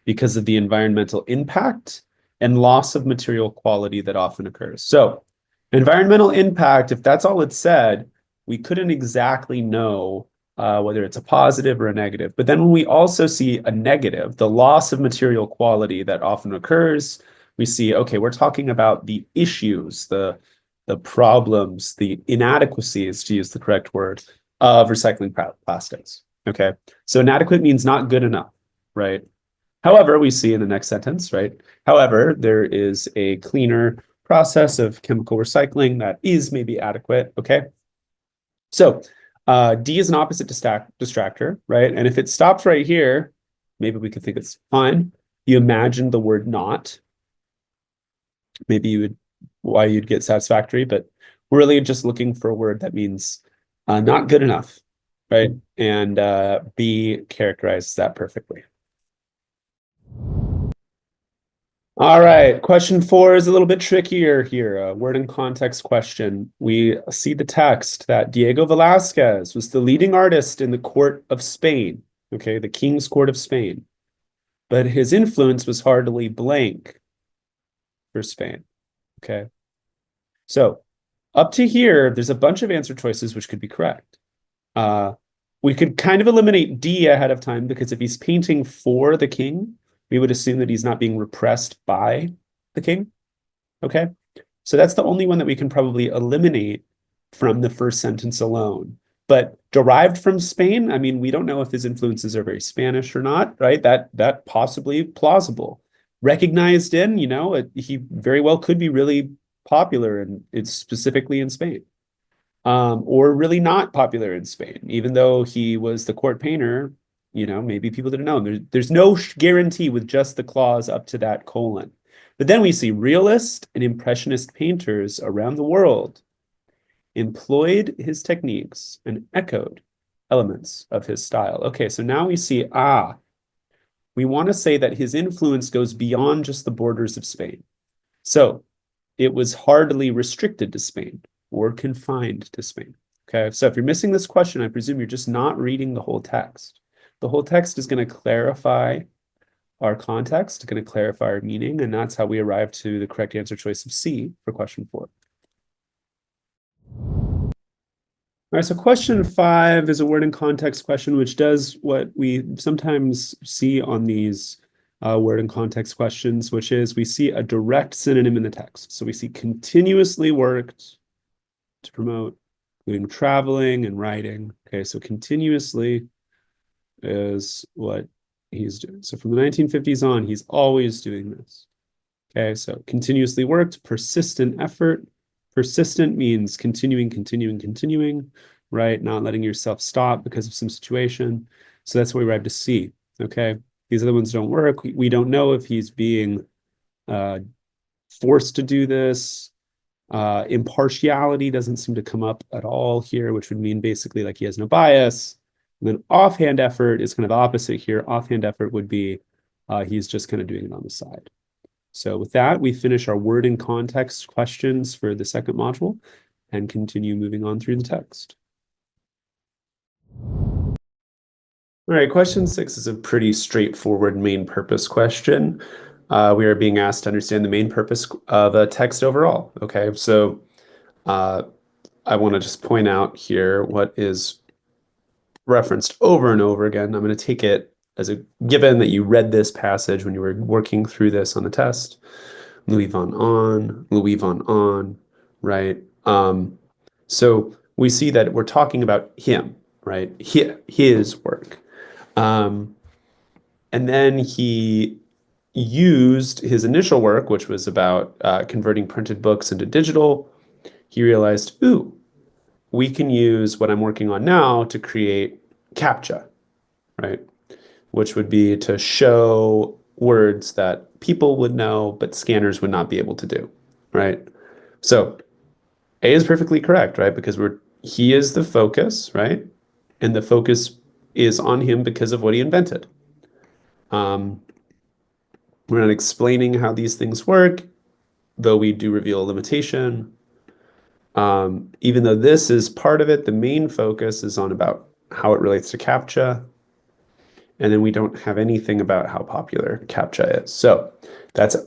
because of the environmental impact and loss of material quality that often occurs. So environmental impact, if that's all it said, we couldn't exactly know whether it's a positive or a negative. But then when we also see a negative, the loss of material quality that often occurs, we see, okay, we're talking about the issues, the problems, the inadequacies, to use the correct word, of recycling plastics. Okay, so inadequate means not good enough, right? However, we see in the next sentence, right? However, there is a cleaner process of chemical recycling that is maybe adequate, okay? So D is an opposite distractor, right? And if it stops right here, maybe we could think it's fine. You imagine the word not. Maybe you would, why you'd get satisfactory, but we're really just looking for a word that means not good enough, right? And B characterizes that perfectly. All right, question 4 is a little bit trickier here. A word and context question. We see the text that Diego Velázquez was the leading artist in the court of Spain, okay, the king's court of Spain. But his influence was hardly blank for Spain, okay? So up to here, there's a bunch of answer choices which could be correct. We could kind of eliminate D ahead of time because if he's painting for the king, we would assume that he's not being repressed by the king, okay? So that's the only one that we can probably eliminate from the first sentence alone. But derived from Spain, I mean, we don't know if his influences are very Spanish or not, right? That possibly plausible. Recognized in, you know, he very well could be really popular, and it's specifically in Spain. Or really not popular in Spain, even though he was the court painter. You know, maybe people didn't know him. There's no guarantee with just the clause up to that colon. But then we see realist and impressionist painters around the world employed his techniques and echoed elements of his style. Okay, so now we see, we want to say that his influence goes beyond just the borders of Spain. So it was hardly restricted to Spain or confined to Spain. Okay, so if you're missing this question, I presume you're just not reading the whole text. The whole text is going to clarify our context, going to clarify our meaning, and that's how we arrive to the correct answer choice of C for question 4. All right, so question 5 is a word and context question, which does what we sometimes see on these word and context questions, which is we see a direct synonym in the text. So we see continuously worked to promote, including traveling and writing. Okay, so continuously is what he's doing. So from the 1950s on, he's always doing this. Okay, so continuously worked, persistent effort. Persistent means continuing, right? Not letting yourself stop because of some situation. So that's where we arrive to C. Okay, these other ones don't work. We don't know if he's being forced to do this. Impartiality doesn't seem to come up at all here, which would mean basically like he has no bias. And then offhand effort is kind of opposite here. Offhand effort would be he's just kind of doing it on the side. So with that, we finish our word and context questions for the second module and continue moving on through the text. All right, question 6 is a pretty straightforward main purpose question. We are being asked to understand the main purpose of a text overall. Okay, so I want to just point out here what is referenced over and over again. I'm going to take it as a given that you read this passage when you were working through this on the test. Louis von On, right? So we see that we're talking about him, right? His work. And then he used his initial work, which was about converting printed books into digital. He realized, ooh, we can use what I'm working on now to create CAPTCHA, right? Which would be to show words that people would know, but scanners would not be able to do, right? So A is perfectly correct, right? Because he is the focus, right? And the focus is on him because of what he invented. We're not explaining how these things work, though we do reveal a limitation. Even though this is part of it, the main focus is on about how it relates to CAPTCHA. And then we don't have anything about how popular CAPTCHA is. So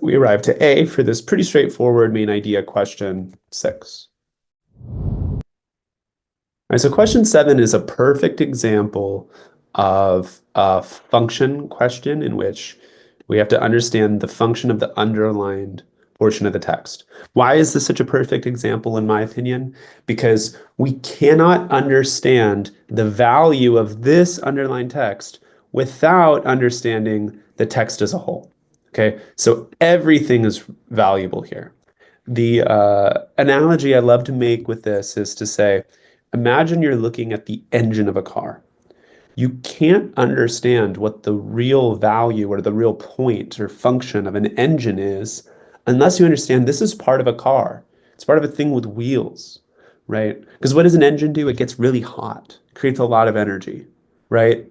we arrive to A for this pretty straightforward main idea question 6. All right, so question 7 is a perfect example of a function question in which we have to understand the function of the underlined portion of the text. Why is this such a perfect example, in my opinion? Because we cannot understand the value of this underlined text without understanding the text as a whole. Okay, so everything is valuable here. The analogy I love to make with this is to say, imagine you're looking at the engine of a car. You can't understand what the real value or the real point or function of an engine is unless you understand this is part of a car. It's part of a thing with wheels, right? Because what does an engine do? It gets really hot, creates a lot of energy, right?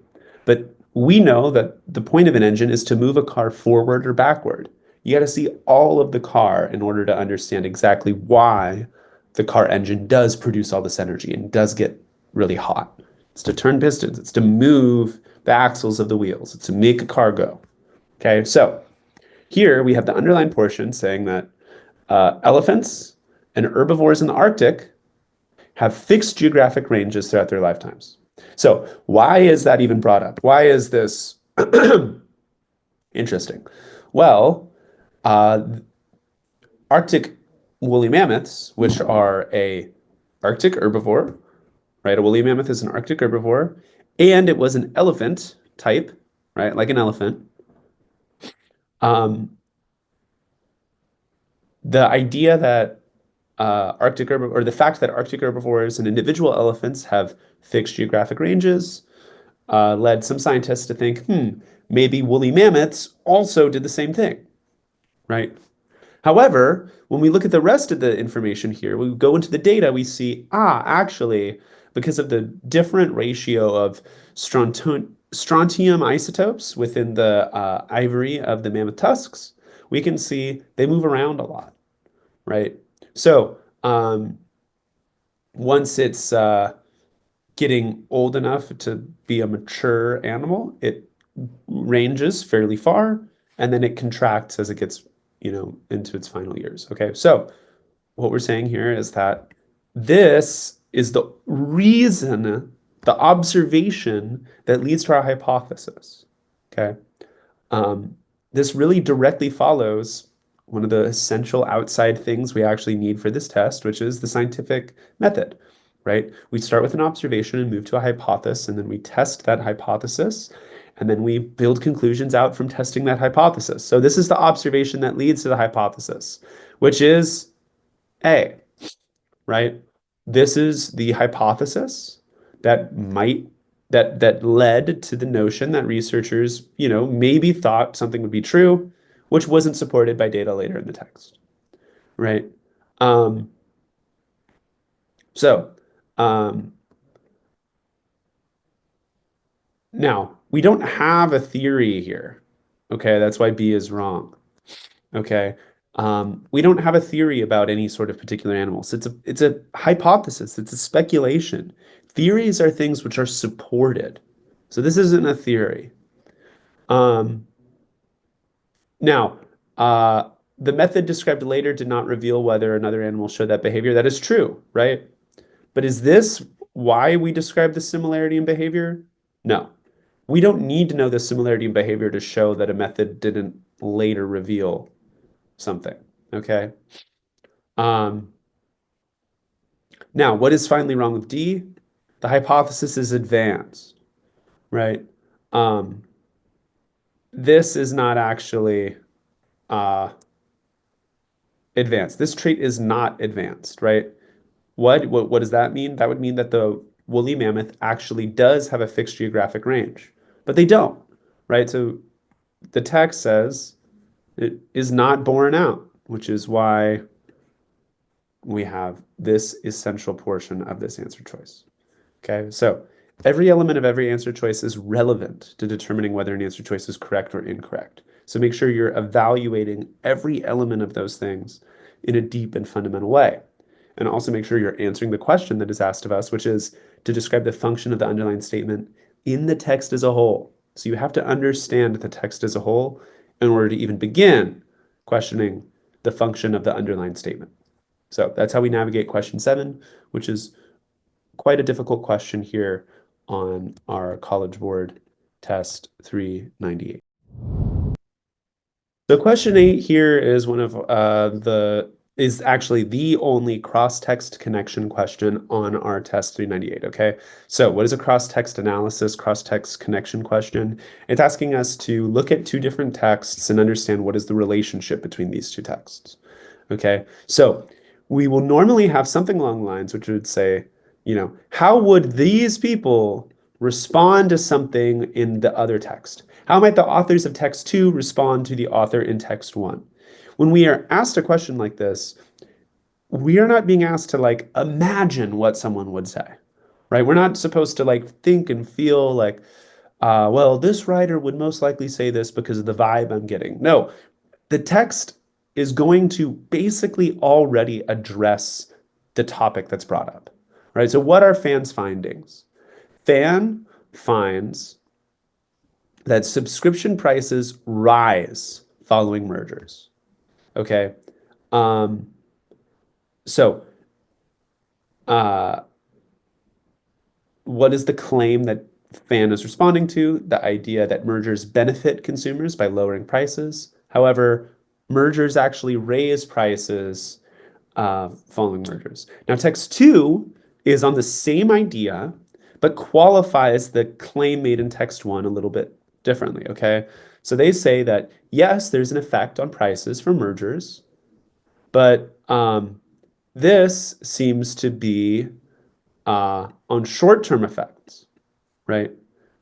But we know that the point of an engine is to move a car forward or backward. You got to see all of the car in order to understand exactly why the car engine does produce all this energy and does get really hot. It's to turn pistons. It's to move the axles of the wheels. It's to make a car go. Okay, so here we have the underlined portion saying that elephants and herbivores in the Arctic have fixed geographic ranges throughout their lifetimes. So why is that even brought up? Why is this interesting? Well, Arctic woolly mammoths, which are a Arctic herbivore, right? A woolly mammoth is an Arctic herbivore, and it was an elephant type, right? Like an elephant. Um, the idea that Arctic herbivore, or the fact that Arctic herbivores and individual elephants have fixed geographic ranges, led some scientists to think, maybe woolly mammoths also did the same thing, right? However, when we look at the rest of the information here, we go into the data, we see, actually, because of the different ratio of strontium isotopes within the ivory of the mammoth tusks, we can see they move around a lot, right? So once it's getting old enough to be a mature animal, it ranges fairly far, and then it contracts as it gets, into its final years. Okay, so what we're saying here is that this is the reason, the observation that leads to our hypothesis. Okay, this really directly follows one of the essential outside things we actually need for this test, which is the scientific method, right? We start with an observation and move to a hypothesis, and then we test that hypothesis, and then we build conclusions out from testing that hypothesis. So this is the observation that leads to the hypothesis, which is A, right? This is the hypothesis that might that led to the notion that researchers, maybe thought something would be true, which wasn't supported by data later in the text, right? Um, so now we don't have a theory here. Okay, that's why B is wrong. Okay. We don't have a theory about any sort of particular animals. It's a hypothesis. It's a speculation. Theories are things which are supported. So this isn't a theory. Um, Now, uh, the method described later did not reveal whether another animal showed that behavior. That is true, right? But is this why we describe the similarity in behavior? No. We don't need to know the similarity in behavior to show that a method didn't later reveal something, okay? Um, Now, what is finally wrong with D? The hypothesis is advanced, right? Um, this is not actually uh, advanced. This trait is not advanced, right? What does that mean? That would mean that the woolly mammoth actually does have a fixed geographic range, but they don't, right? So the text says it is not borne out, which is why we have this essential portion of this answer choice. Okay, so every element of every answer choice is relevant to determining whether an answer choice is correct or incorrect. So make sure you're evaluating every element of those things in a deep and fundamental way. And also make sure you're answering the question that is asked of us, which is to describe the function of the underlying statement in the text as a whole. So you have to understand the text as a whole in order to even begin questioning the function of the underlying statement. So that's how we navigate question 7, which is quite a difficult question here on our College Board test 398. So question 8 here is one of is actually the only cross-text connection question on our test 398, okay? So what is a cross-text analysis, cross-text connection question? It's asking us to look at two different texts and understand what is the relationship between these two texts, okay? So we will normally have something along the lines which would say, how would these people respond to something in the other text? How might the authors of text 2 respond to the author in text 1? When we are asked a question like this, we are not being asked to imagine what someone would say, right? We're not supposed to think and feel like, well, this writer would most likely say this because of the vibe I'm getting. No, the text is going to basically already address the topic that's brought up, right? So what are Fan's findings? Fan finds that subscription prices rise following mergers. Okay. Um, so, uh, what is the claim that Fan is responding to? The idea that mergers benefit consumers by lowering prices. However, mergers actually raise prices following mergers. Now, text 2 is on the same idea, but qualifies the claim made in text 1 a little bit differently, okay? So they say that, yes, there's an effect on prices for mergers, but this seems to be on short-term effects, right?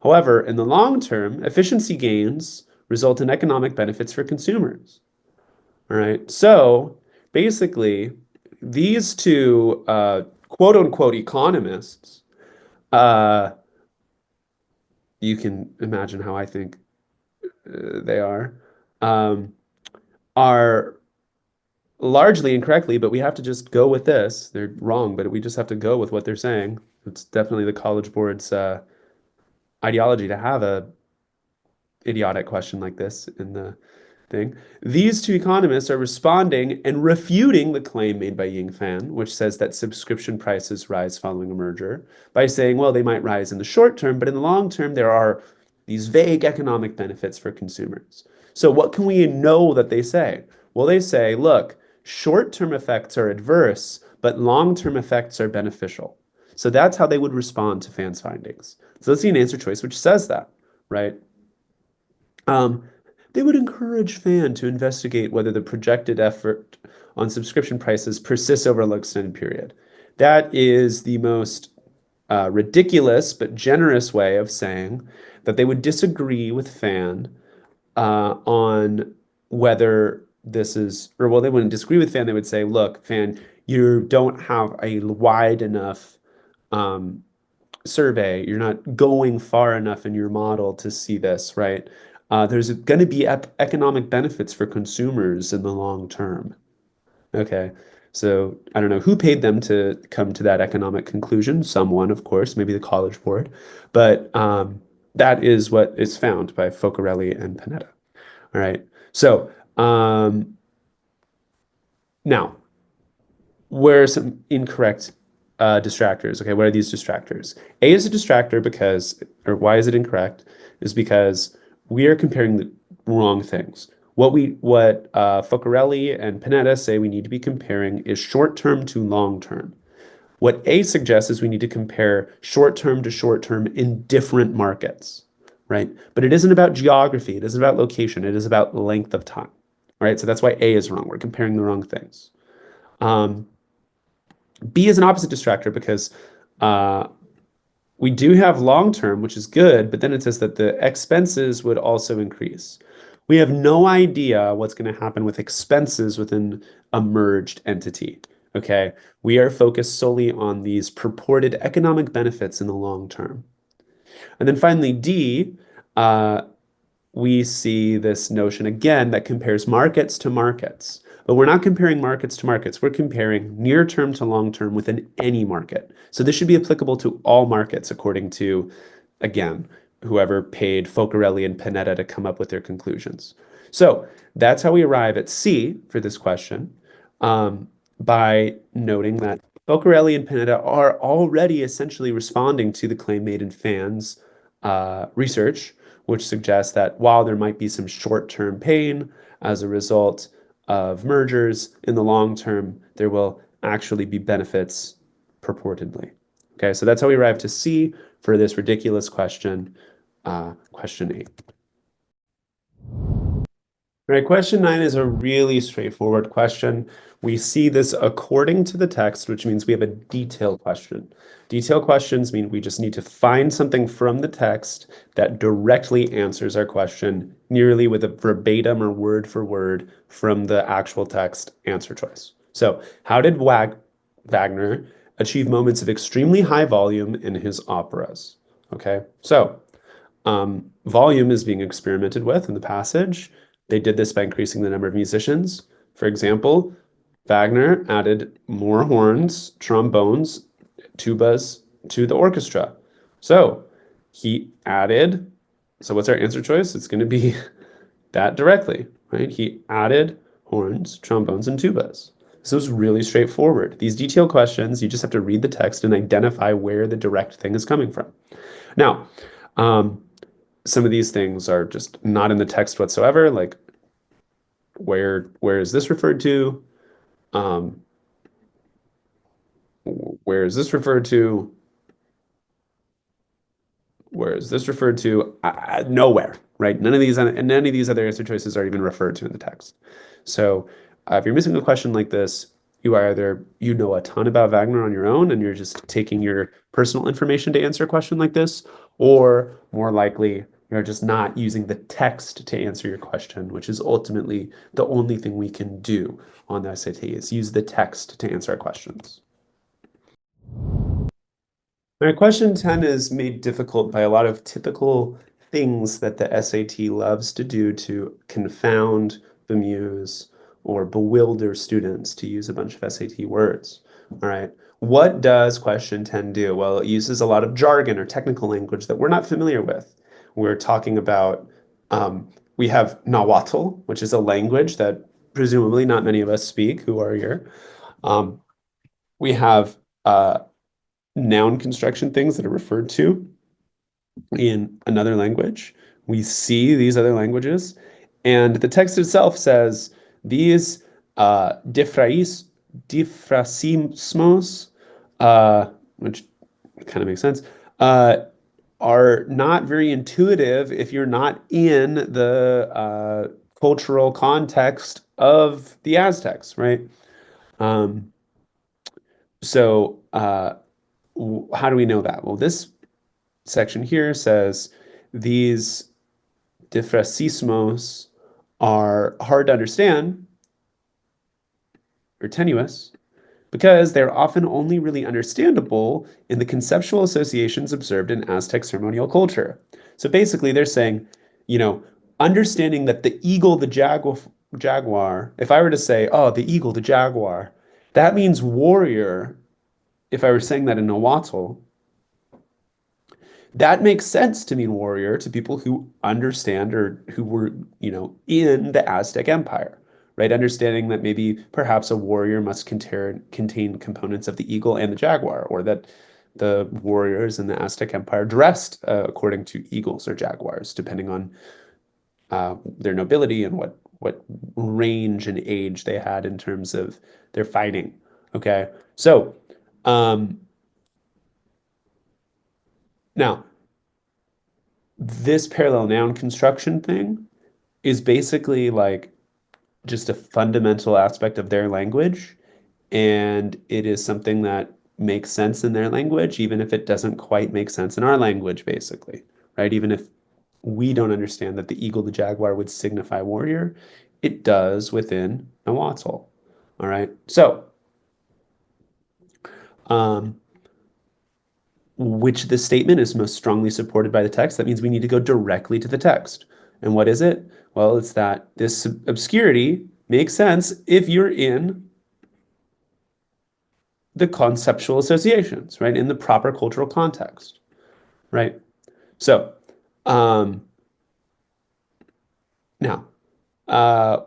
However, in the long term, efficiency gains result in economic benefits for consumers. All right. So basically, these two quote unquote economists, uh, you can imagine how I think they um, are largely incorrectly, but we have to just go with this. They're wrong, but we just have to go with what they're saying. It's definitely the College Board's ideology to have a idiotic question like this in the thing. These two economists are responding and refuting the claim made by Ying Fan, which says that subscription prices rise following a merger, by saying, well, they might rise in the short term, but in the long term, there are these vague economic benefits for consumers. So, what can we know that they say? Well, they say, look, short term effects are adverse, but long term effects are beneficial. So, that's how they would respond to Fan's findings. So, let's see an answer choice which says that, right? Um, they would encourage Fan to investigate whether the projected effort on subscription prices persists over an extended period. That is the most ridiculous but generous way of saying that they would disagree with Fan on whether this is, or well, they wouldn't disagree with Fan. They would say, look, Fan, you don't have a wide enough survey. You're not going far enough in your model to see this, right? there's going to be economic benefits for consumers in the long term. Okay. So I don't know who paid them to come to that economic conclusion. Someone, of course, maybe the College Board, but that is what is found by Focarelli and Panetta. All right. So now, where are some incorrect distractors? Okay, what are these distractors? A is a distractor because, or why is it incorrect? Is because we are comparing the wrong things. What Focarelli and Panetta say we need to be comparing is short term to long term. What A suggests is we need to compare short term to short term in different markets, right? But it isn't about geography, it isn't about location, it is about length of time, right? So that's why A is wrong. We're comparing the wrong things. Um, B is an opposite distractor because uh, we do have long term, which is good, but then it says that the expenses would also increase. We have no idea what's going to happen with expenses within a merged entity. Okay. We are focused solely on these purported economic benefits in the long term. And then finally, D, uh, we see this notion again that compares markets to markets. But we're not comparing markets to markets. We're comparing near term to long term within any market. So this should be applicable to all markets according to, again, whoever paid Focarelli and Panetta to come up with their conclusions. So that's how we arrive at C for this question, by noting that Focarelli and Panetta are already essentially responding to the claim made in Fan's research, which suggests that while there might be some short-term pain as a result of mergers, in the long term, there will actually be benefits purportedly. Okay, so that's how we arrive to C for this ridiculous question, question 8. All right, question 9 is a really straightforward question. We see this according to the text, which means we have a detail question. Detail questions mean we just need to find something from the text that directly answers our question, nearly with a verbatim or word for word from the actual text answer choice. So, how did Wagner achieve moments of extremely high volume in his operas? Okay, so volume is being experimented with in the passage. They did this by increasing the number of musicians. For example, Wagner added more horns, trombones, tubas to the orchestra. So he added, so what's our answer choice? It's going to be that directly, right? He added horns, trombones, and tubas. So it's really straightforward. These detailed questions, you just have to read the text and identify where the direct thing is coming from. Now, some of these things are just not in the text whatsoever, like where is this referred to? Where is this referred to? Where is this referred to? Nowhere, right? None of these other answer choices are even referred to in the text. So if you're missing a question like this, you either you know a ton about Wagner on your own and you're just taking your personal information to answer a question like this, or more likely you're just not using the text to answer your question, which is ultimately the only thing we can do on the SAT is use the text to answer our questions. All right, question 10 is made difficult by a lot of typical things that the SAT loves to do to confound, bemuse, or bewilder students, to use a bunch of SAT words. All right, what does question 10 do? Well, it uses a lot of jargon or technical language that we're not familiar with. We're talking about, we have Nahuatl, which is a language that presumably not many of us speak who are here. We have noun construction things that are referred to in another language. We see these other languages, and the text itself says these diffrasismos, which kind of makes sense, are not very intuitive if you're not in the cultural context of the Aztecs, right? So how do we know that? Well, this section here says these diffrasismos are hard to understand or tenuous because they're often only really understandable in the conceptual associations observed in Aztec ceremonial culture. So basically, they're saying, you know, understanding that the eagle, the jaguar, if I were to say, oh, the eagle, the jaguar, that means warrior. If I were saying that in Nahuatl, that makes sense to mean warrior to people who understand or who were, in the Aztec Empire, right? Understanding that maybe perhaps a warrior must contain components of the eagle and the jaguar, or that the warriors in the Aztec Empire dressed according to eagles or jaguars, depending on their nobility and what range and age they had in terms of their fighting. Okay, so now this parallel noun construction thing is basically like just a fundamental aspect of their language, and it is something that makes sense in their language, even if it doesn't quite make sense in our language, basically, right? Even if we don't understand that the eagle, the jaguar would signify warrior, it does within Nahuatl. All right. So, um, which the statement is most strongly supported by the text. That means we need to go directly to the text. And what is it? Well, it's that this obscurity makes sense if you're in the conceptual associations, right? In the proper cultural context, right? So, now,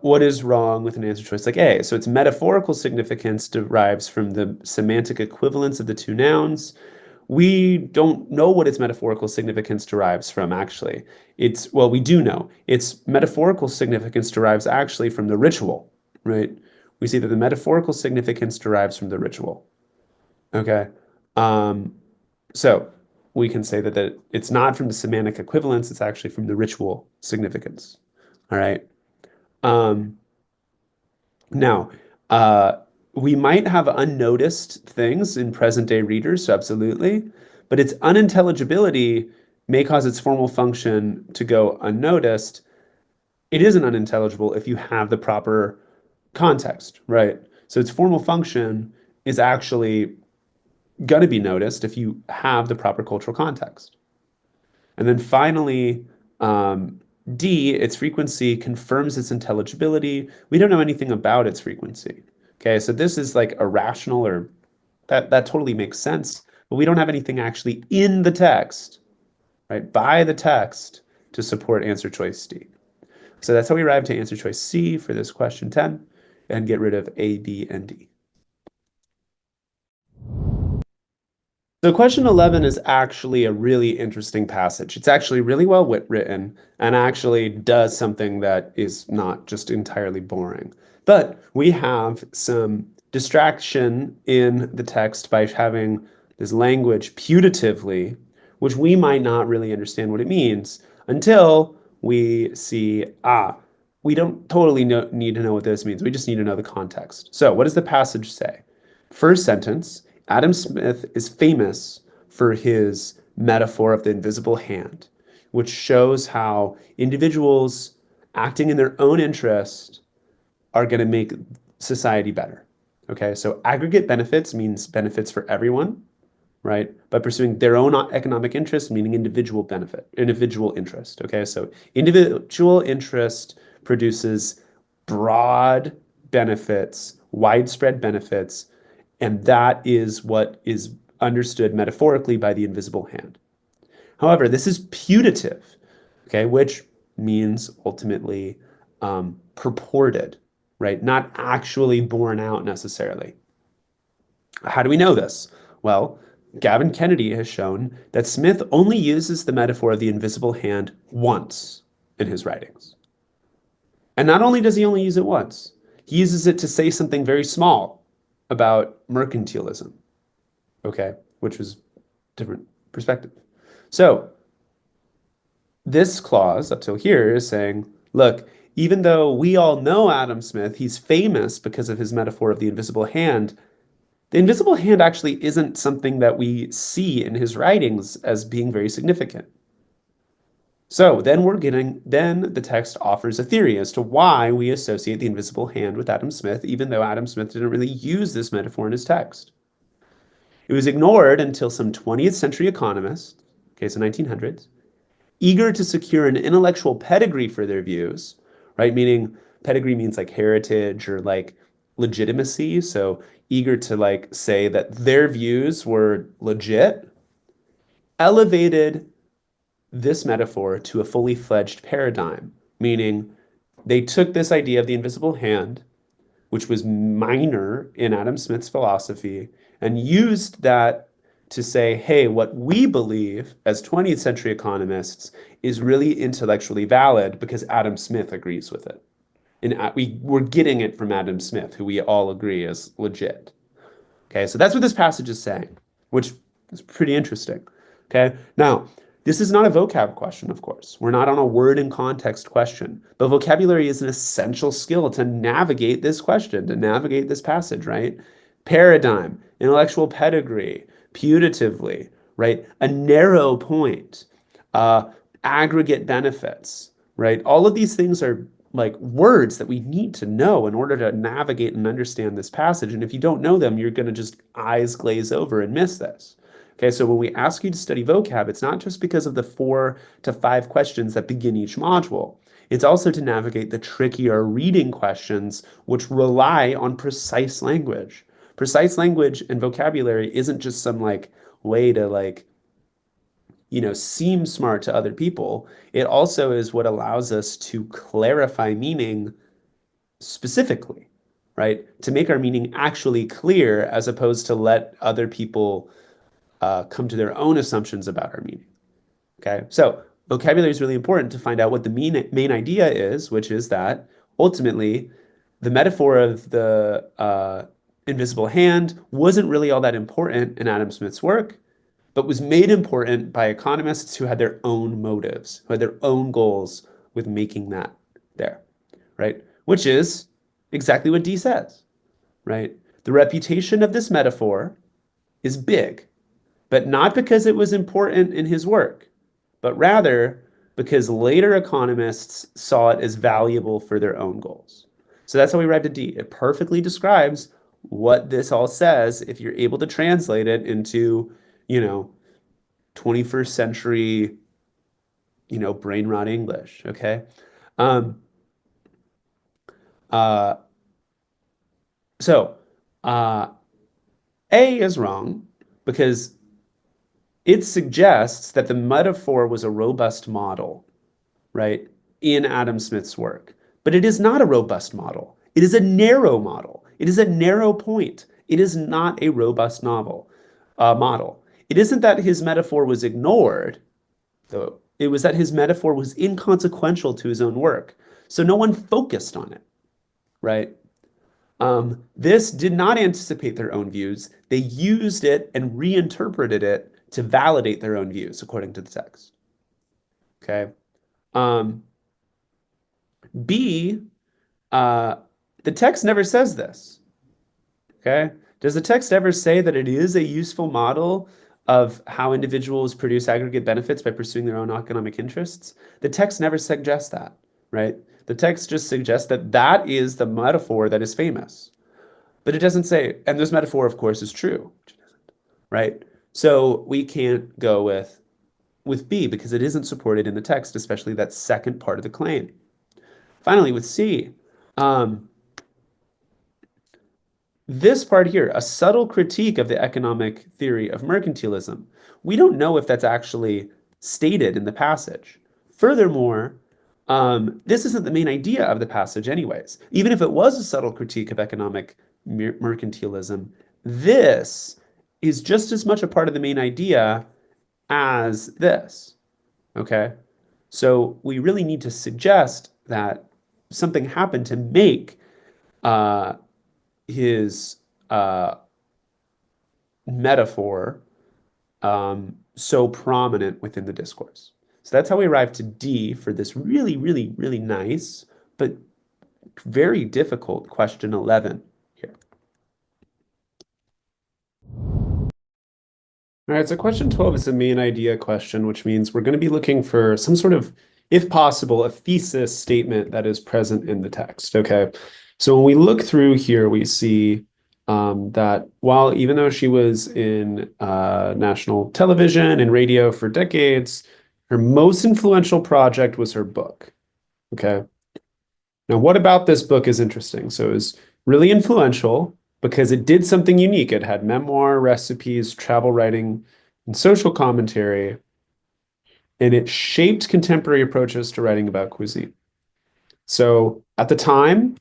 what is wrong with an answer choice like A? So its metaphorical significance derives from the semantic equivalence of the two nouns. We don't know what its metaphorical significance derives from, actually. Well, we do know. Its metaphorical significance derives actually from the ritual, right? We see that the metaphorical significance derives from the ritual. Okay. So we can say that it's not from the semantic equivalence, it's actually from the ritual significance. All right. Um, Now, we might have unnoticed things in present day readers, so absolutely, but its unintelligibility may cause its formal function to go unnoticed. It isn't unintelligible if you have the proper context, right? So its formal function is actually going to be noticed if you have the proper cultural context. And then finally, D, its frequency confirms its intelligibility. We don't know anything about its frequency. Okay, so this is like irrational, or that totally makes sense, but we don't have anything actually in the text, right, by the text to support answer choice D. So that's how we arrive to answer choice C for this question 10 and get rid of A, B, and D. So question 11 is actually a really interesting passage. It's actually really well written and actually does something that is not just entirely boring. But we have some distraction in the text by having this language putatively, which we might not really understand what it means until we see, we don't totally need to know what this means. We just need to know the context. So what does the passage say? First sentence, Adam Smith is famous for his metaphor of the invisible hand, which shows how individuals acting in their own interest are going to make society better. Okay, so aggregate benefits means benefits for everyone, right? By pursuing their own economic interest, meaning individual benefit, individual interest. Okay, so individual interest produces broad benefits, widespread benefits, and that is what is understood metaphorically by the invisible hand. However, this is putative, okay, which means ultimately purported, right? Not actually borne out necessarily. How do we know this? Well, Gavin Kennedy has shown that Smith only uses the metaphor of the invisible hand once in his writings. And not only does he only use it once, he uses it to say something very small about mercantilism, okay, which was different perspective. So this clause up till here is saying, look, even though we all know Adam Smith, he's famous because of his metaphor of the invisible hand. The invisible hand actually isn't something that we see in his writings as being very significant. So then the text offers a theory as to why we associate the invisible hand with Adam Smith, even though Adam Smith didn't really use this metaphor in his text. It was ignored until some 20th century economists, okay, so 1900s, eager to secure an intellectual pedigree for their views, right? Meaning pedigree means like heritage or like legitimacy. So eager to like say that their views were legit, elevated this metaphor to a fully fledged paradigm, meaning they took this idea of the invisible hand, which was minor in Adam Smith's philosophy, and used that to say, hey, what we believe as 20th century economists is really intellectually valid because Adam Smith agrees with it. And we're getting it from Adam Smith, who we all agree is legit. Okay, so that's what this passage is saying, which is pretty interesting. Okay, now this is not a vocab question, of course. We're not on a word and context question, but vocabulary is an essential skill to navigate this question, to navigate this passage, right? Paradigm, intellectual pedigree, putatively, right? A narrow point, aggregate benefits, right? All of these things are like words that we need to know in order to navigate and understand this passage. And if you don't know them, you're going to just eyes glaze over and miss this. Okay, so when we ask you to study vocab, it's not just because of the 4 to 5 questions that begin each module. It's also to navigate the trickier reading questions, which rely on precise language. Precise language and vocabulary isn't just some like way to like, seem smart to other people. It also is what allows us to clarify meaning specifically, right? To make our meaning actually clear as opposed to let other people come to their own assumptions about our meaning. Okay, so vocabulary is really important to find out what the main idea is, which is that ultimately the metaphor of the invisible hand wasn't really all that important in Adam Smith's work, but was made important by economists who had their own motives, who had their own goals with making that there, right? Which is exactly what Dee says, right? The reputation of this metaphor is big, but not because it was important in his work, but rather because later economists saw it as valuable for their own goals. So that's how we arrived at D. It perfectly describes what this all says if you're able to translate it into, 21st century, brain rot English, okay? Um, uh, so A is wrong because it suggests that the metaphor was a robust model, right, in Adam Smith's work. But it is not a robust model. It is a narrow model. It is a narrow point. It is not a robust model. It isn't that his metaphor was ignored, though. It was that his metaphor was inconsequential to his own work. So no one focused on it, right? This did not anticipate their own views. They used it and reinterpreted it to validate their own views, according to the text. Okay. B, the text never says this. Okay. Does the text ever say that it is a useful model of how individuals produce aggregate benefits by pursuing their own economic interests? The text never suggests that, right? The text just suggests that that is the metaphor that is famous. But it doesn't say, and this metaphor, of course, is true, right? So we can't go with B because it isn't supported in the text, especially that second part of the claim. Finally, with C, this part here, a subtle critique of the economic theory of mercantilism. We don't know if that's actually stated in the passage. Furthermore, this isn't the main idea of the passage anyways. Even if it was a subtle critique of economic mercantilism, this is just as much a part of the main idea as this, okay? So we really need to suggest that something happened to make his metaphor so prominent within the discourse. So that's how we arrive to D for this really, really, really nice, but very difficult question 11 here. All right, so question 12 is a main idea question, which means we're going to be looking for some sort of, if possible, a thesis statement that is present in the text, okay? So when we look through here, we see that even though she was in national television and radio for decades, Her most influential project was her book. Okay. Now, what about this book is interesting? So it was really influential because it did something unique. It had memoir, recipes, travel writing, and social commentary, and it shaped contemporary approaches to writing about cuisine. So at the time,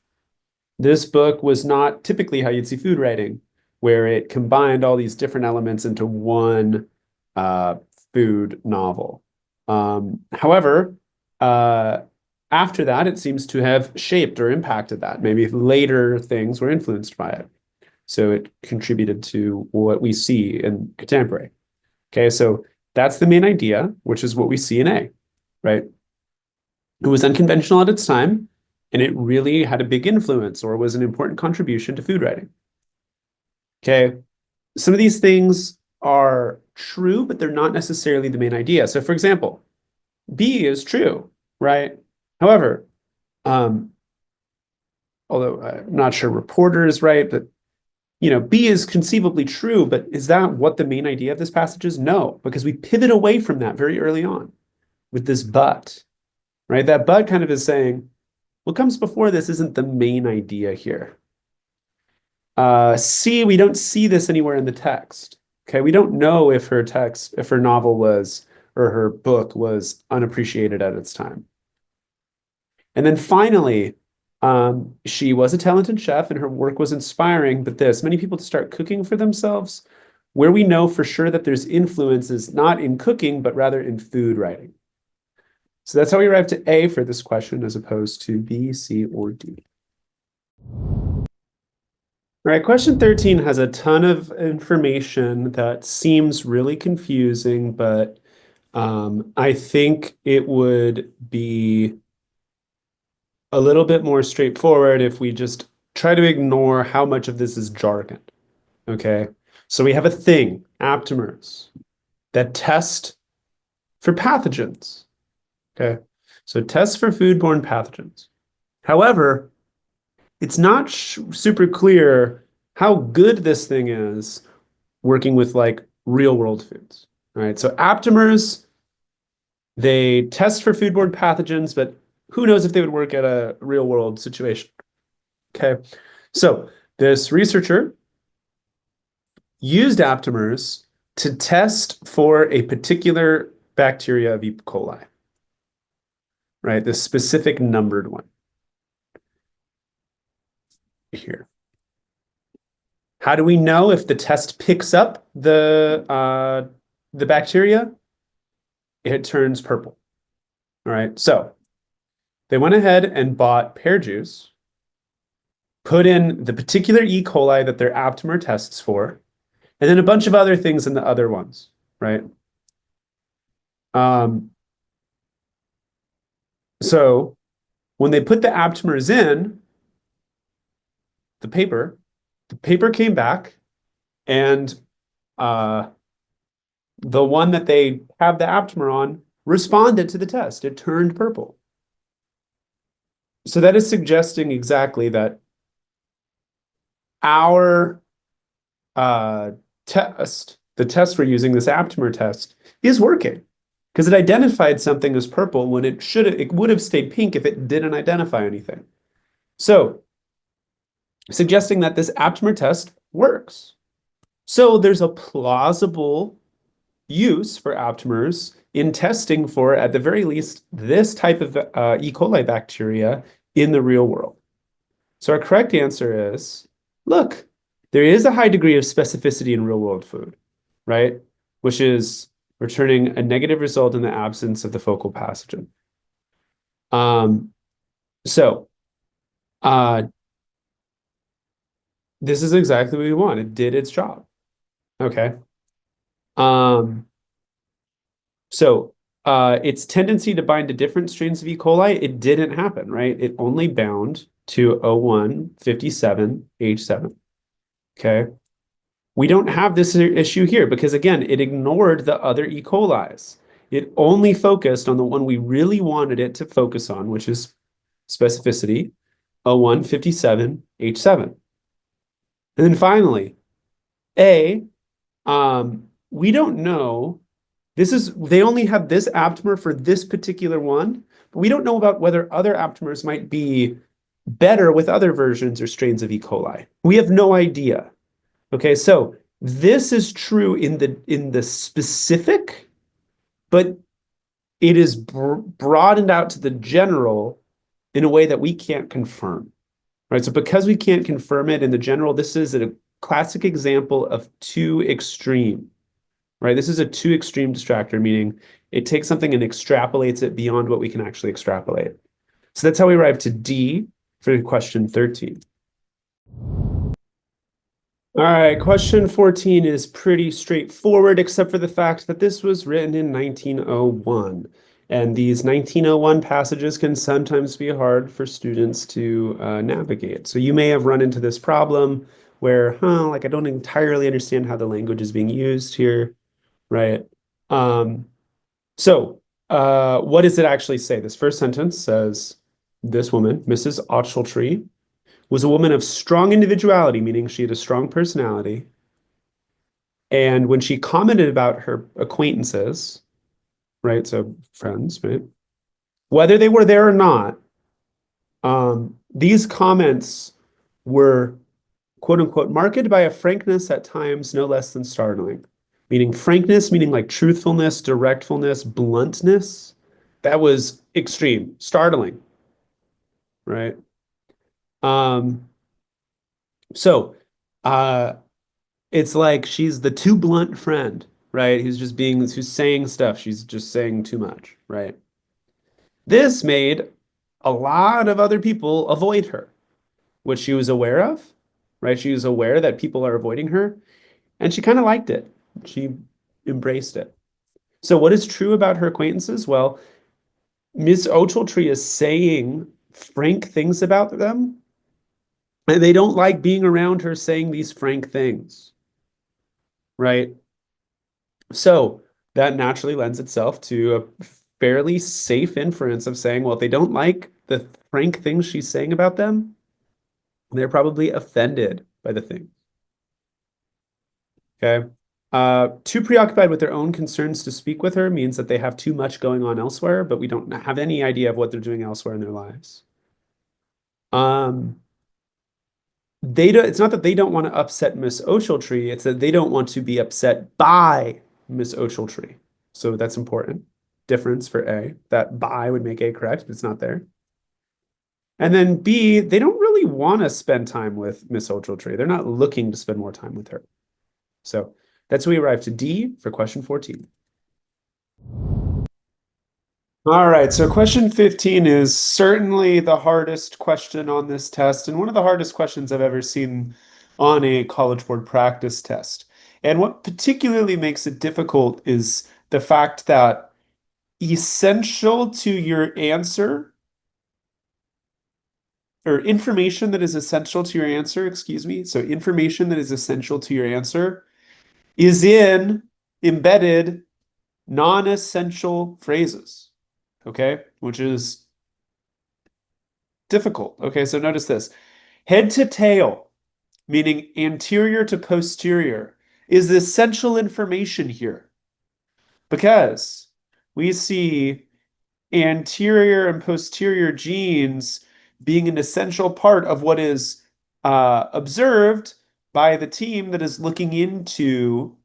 this book was not typically how you'd see food writing, where it combined all these different elements into one uh, food novel. However, uh, after that, it seems to have shaped or impacted that. Maybe later things were influenced by it. So it contributed to what we see in contemporary. Okay, so that's the main idea, which is what we see in A, right? It was unconventional at its time, and it really had a big influence or was an important contribution to food writing. Okay, some of these things are true, but they're not necessarily the main idea. So, for example, B is true, right? However, um, although I'm not sure reporter is right, but B is conceivably true, but is that what the main idea of this passage is? No, because we pivot away from that very early on with this but, right? That but kind of is saying what comes before this isn't the main idea here. C, we don't see this anywhere in the text. Okay, we don't know if her novel was, or her book was unappreciated at its time. And then finally, she was a talented chef and her work was inspiring, but many people to start cooking for themselves, where we know for sure that there's influences not in cooking, but rather in food writing. So that's how we arrive to A for this question as opposed to B, C, or D. All right, question 13 has a ton of information that seems really confusing, but I think it would be a little bit more straightforward if we just try to ignore how much of this is jargon. Okay, so we have a thing, aptamers, that test for pathogens. Okay, so tests for foodborne pathogens. However, it's not super clear how good this thing is working with like real world foods. All right, so aptamers, they test for foodborne pathogens, but who knows if they would work at a real world situation. Okay, so this researcher used aptamers to test for a particular bacteria of E. coli, right? The specific numbered one here. How do we know if the test picks up the bacteria? It turns purple. All right, so they went ahead and bought pear juice, put in the particular E. coli that their aptamer tests for, and then a bunch of other things in the other ones, right? So when they put the aptamers in the paper came back, and the one that they have the aptamer on responded to the test. It turned purple. So that is suggesting exactly that our test, the test we're using, this aptamer test, is working because it identified something as purple when it would have stayed pink if it didn't identify anything. So suggesting that this aptamer test works. So there's a plausible use for aptamers in testing for, at the very least, this type of E. coli bacteria in the real world. So our correct answer is, look, there is a high degree of specificity in real world food, right? Which is returning a negative result in the absence of the focal pathogen. So this is exactly what we want. It did its job. Okay. So its tendency to bind to different strains of E. coli, it didn't happen, right? It only bound to O157H7. Okay. We don't have this issue here because, again, it ignored the other E. coli's. It only focused on the one we really wanted it to focus on, which is specificity, O157H7. And then finally, A, we don't know They only have this aptamer for this particular one, but we don't know about whether other aptamers might be better with other versions or strains of E. coli. We have no idea. Okay, so this is true in the specific, but it is broadened out to the general in a way that we can't confirm. Right? So because we can't confirm it in the general, this is a classic example of too extreme. Right? This is a too extreme distractor, meaning it takes something and extrapolates it beyond what we can actually extrapolate. So that's how we arrive to D for question 13. All right, question 14 is pretty straightforward, except for the fact that this was written in 1901. And these 1901 passages can sometimes be hard for students to navigate. So you may have run into this problem where, like I don't entirely understand how the language is being used here, right? What does it actually say? This first sentence says, this woman, Mrs. Ochiltree, was a woman of strong individuality, meaning she had a strong personality. And when she commented about her acquaintances, right, so friends, right, whether they were there or not, these comments were quote unquote marked by a frankness at times no less than startling. Meaning frankness, meaning like truthfulness, directfulness, bluntness. That was extreme, startling, right? Um, so uh it's like she's the too blunt friend, right? Who's saying stuff. She's just saying too much, right? This made a lot of other people avoid her, which she was aware of, right? She was aware that people are avoiding her, and she kind of liked it. She embraced it. So, what is true about her acquaintances? Well, Miss Ochiltree is saying frank things about them, and they don't like being around her saying these frank things, right? So that naturally lends itself to a fairly safe inference of saying, well, if they don't like the frank things she's saying about them, they're probably offended by the thing. Okay. Too preoccupied with their own concerns to speak with her means that they have too much going on elsewhere, but we don't have any idea of what they're doing elsewhere in their lives. Um, it's not that they don't want to upset Miss Ochiltree, it's that they don't want to be upset by Miss Ochiltree. So that's important. Difference for A. That by would make A correct, but it's not there. And then B, they don't really want to spend time with Miss Ochiltree. They're not looking to spend more time with her. So that's where we arrive to D for question 14. All right, so question 15 is certainly the hardest question on this test, and one of the hardest questions I've ever seen on a College Board practice test. And what particularly makes it difficult is the fact that essential to your answer, or information that is essential to your answer, excuse me, so information that is essential to your answer is in embedded non-essential phrases, okay, which is difficult. Okay, so notice this. Head to tail, meaning anterior to posterior, is the essential information here because we see anterior and posterior genes being an essential part of what is observed by the team that is looking into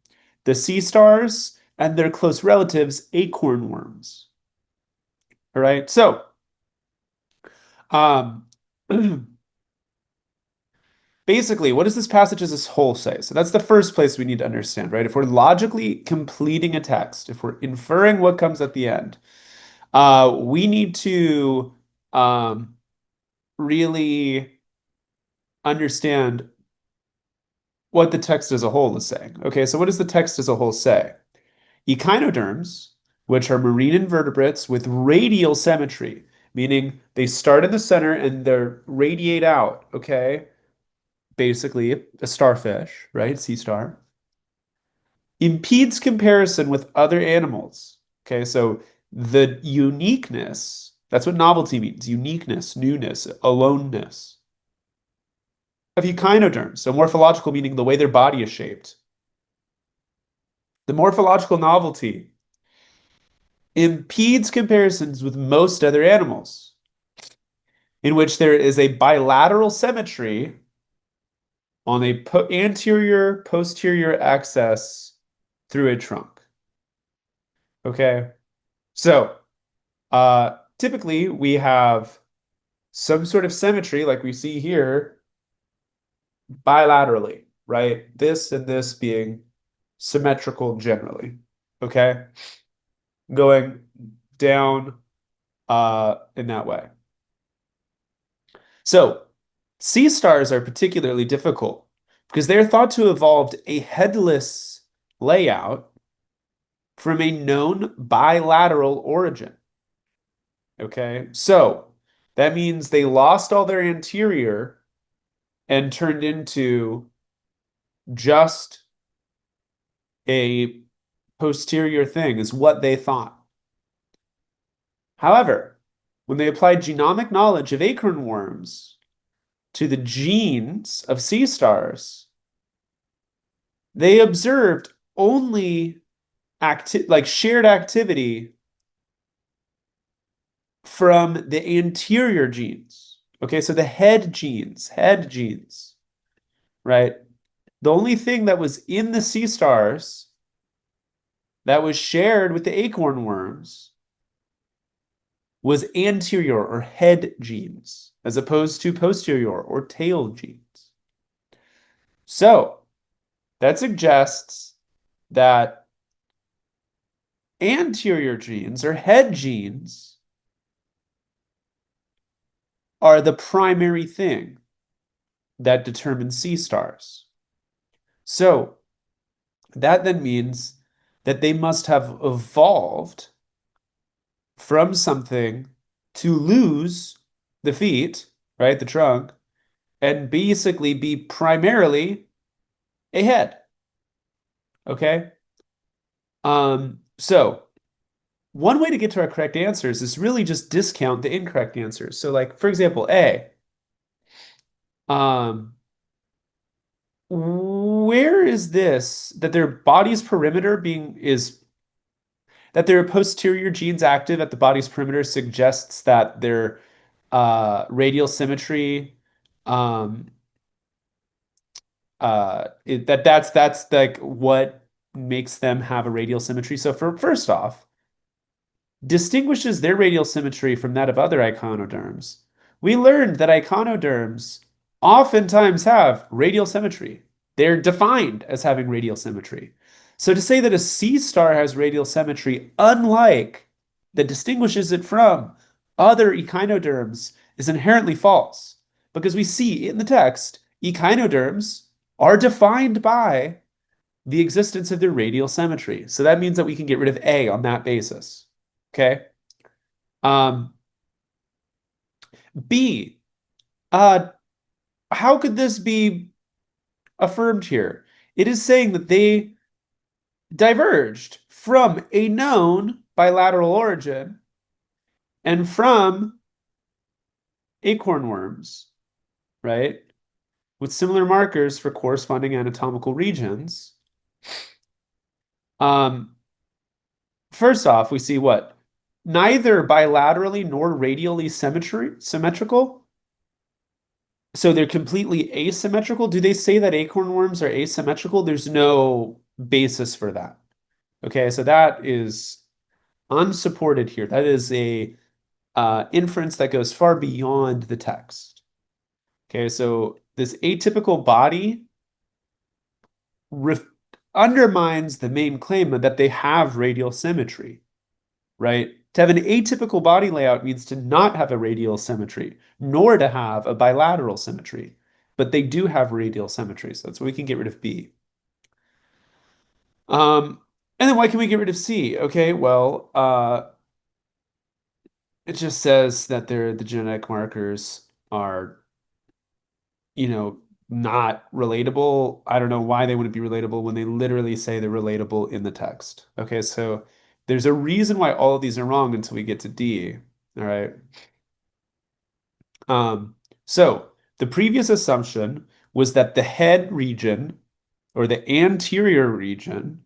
the sea stars and their close relatives, acorn worms. All right, so um, basically, what does this passage as a whole say? So that's the first place we need to understand, right? If we're logically completing a text, if we're inferring what comes at the end, we need to really understand what the text as a whole is saying. Okay, so what does the text as a whole say? Echinoderms, which are marine invertebrates with radial symmetry, meaning they start in the center and they radiate out, okay? Basically, a starfish, right? Sea star. Impedes comparison with other animals. Okay, so the uniqueness, that's what novelty means, uniqueness, newness, aloneness of echinoderms. So morphological meaning the way their body is shaped. The morphological novelty impedes comparisons with most other animals, in which there is a bilateral symmetry on a anterior posterior axis through a trunk. Okay. So, typically we have some sort of symmetry like we see here bilaterally, right? This and this being symmetrical generally. Okay. Going down in that way. So, sea stars are particularly difficult because they're thought to have evolved a headless layout from a known bilateral origin. Okay, so that means they lost all their anterior and turned into just a posterior thing, is what they thought. However, when they applied genomic knowledge of acorn worms to the genes of sea stars, they observed only shared activity from the anterior genes. Okay, so the head genes, right? The only thing that was in the sea stars that was shared with the acorn worms was anterior or head genes, as opposed to posterior or tail genes. So that suggests that anterior genes or head genes are the primary thing that determines sea stars. So that then means that they must have evolved from something to lose the feet, right, the trunk, and basically be primarily a head. Okay? So one way to get to our correct answers is really just discount the incorrect answers. So like, for example, A, um, where is this that their body's perimeter being is that their posterior genes active at the body's perimeter suggests that their radial symmetry um that's like what makes them have a radial symmetry. So for first off, distinguishes their radial symmetry from that of other echinoderms. We learned that echinoderms oftentimes have radial symmetry. They're defined as having radial symmetry. So to say that a sea star has radial symmetry, unlike that distinguishes it from other echinoderms, is inherently false. Because we see in the text, echinoderms are defined by the existence of their radial symmetry. So that means that we can get rid of A on that basis. Okay. Um, B, uh, how could this be affirmed here? It is saying that they diverged from a known bilateral origin and from acorn worms, right? With similar markers for corresponding anatomical regions. Um, First off, we see what? Neither bilaterally nor radially symmetrical. So they're completely asymmetrical. Do they say that acorn worms are asymmetrical? There's no basis for that. Okay, so that is unsupported here. That is a inference that goes far beyond the text. Okay, so this atypical body undermines the main claim that they have radial symmetry, right? To have an atypical body layout means to not have a radial symmetry, nor to have a bilateral symmetry. But they do have radial symmetry, so that's why we can get rid of B. And then why can we get rid of C? Okay, well, it just says that the genetic markers are, not relatable. I don't know why they wouldn't be relatable when they literally say they're relatable in the text. Okay, so there's a reason why all of these are wrong until we get to D. All right. So the previous assumption was that the head region or the anterior region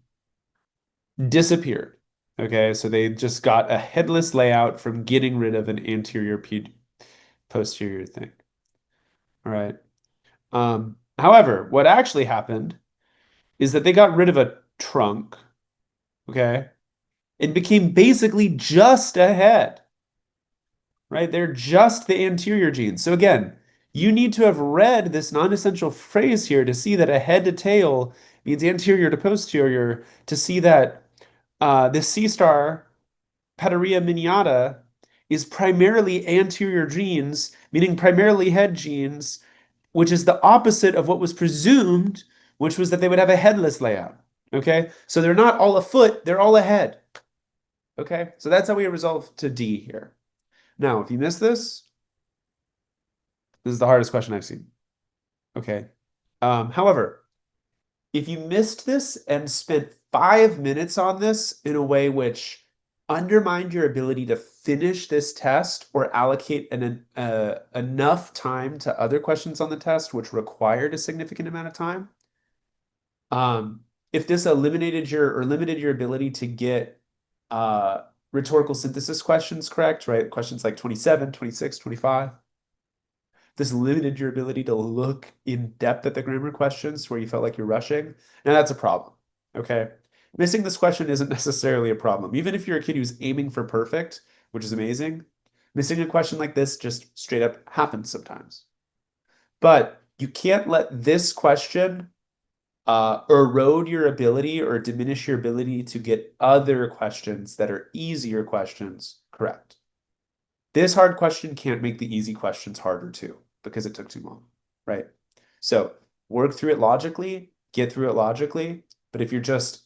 disappeared. Okay, so they just got a headless layout from getting rid of an anterior posterior thing. All right. However, what actually happened is that they got rid of a trunk, okay? It became basically just a head, right? They're just the anterior genes. So again, you need to have read this non-essential phrase here to see that a head to tail means anterior to posterior, to see that this C star Pateria miniata is primarily anterior genes, meaning primarily head genes, which is the opposite of what was presumed, which was that they would have a headless layout. Okay, so they're not all a foot, they're all a head. Okay, so that's how we resolve to D here. Now, if you miss this is the hardest question I've seen. Okay. However, if you missed this and spent 5 minutes on this in a way which undermined your ability to finish this test or allocate enough time to other questions on the test, which required a significant amount of time, um, if this eliminated your or limited your ability to get rhetorical synthesis questions correct, right? Questions like 27, 26, 25. This limited your ability to look in depth at the grammar questions where you felt like you're rushing. Now that's a problem. Okay. Missing this question isn't necessarily a problem. Even if you're a kid who's aiming for perfect, which is amazing, missing a question like this just straight up happens sometimes. But you can't let this question erode your ability or diminish your ability to get other questions that are easier questions correct. This hard question can't make the easy questions harder too, because it took too long, right? So work through it logically, get through it logically. But if you're just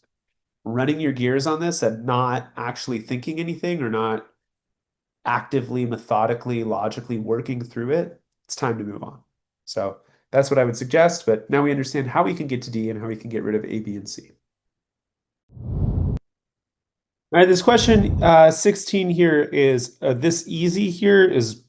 running your gears on this and not actually thinking anything or not actively, methodically, logically working through it, it's time to move on. So that's what I would suggest. But now we understand how we can get to D and how we can get rid of A, B, and C. All right, this question 16 here is this easy here is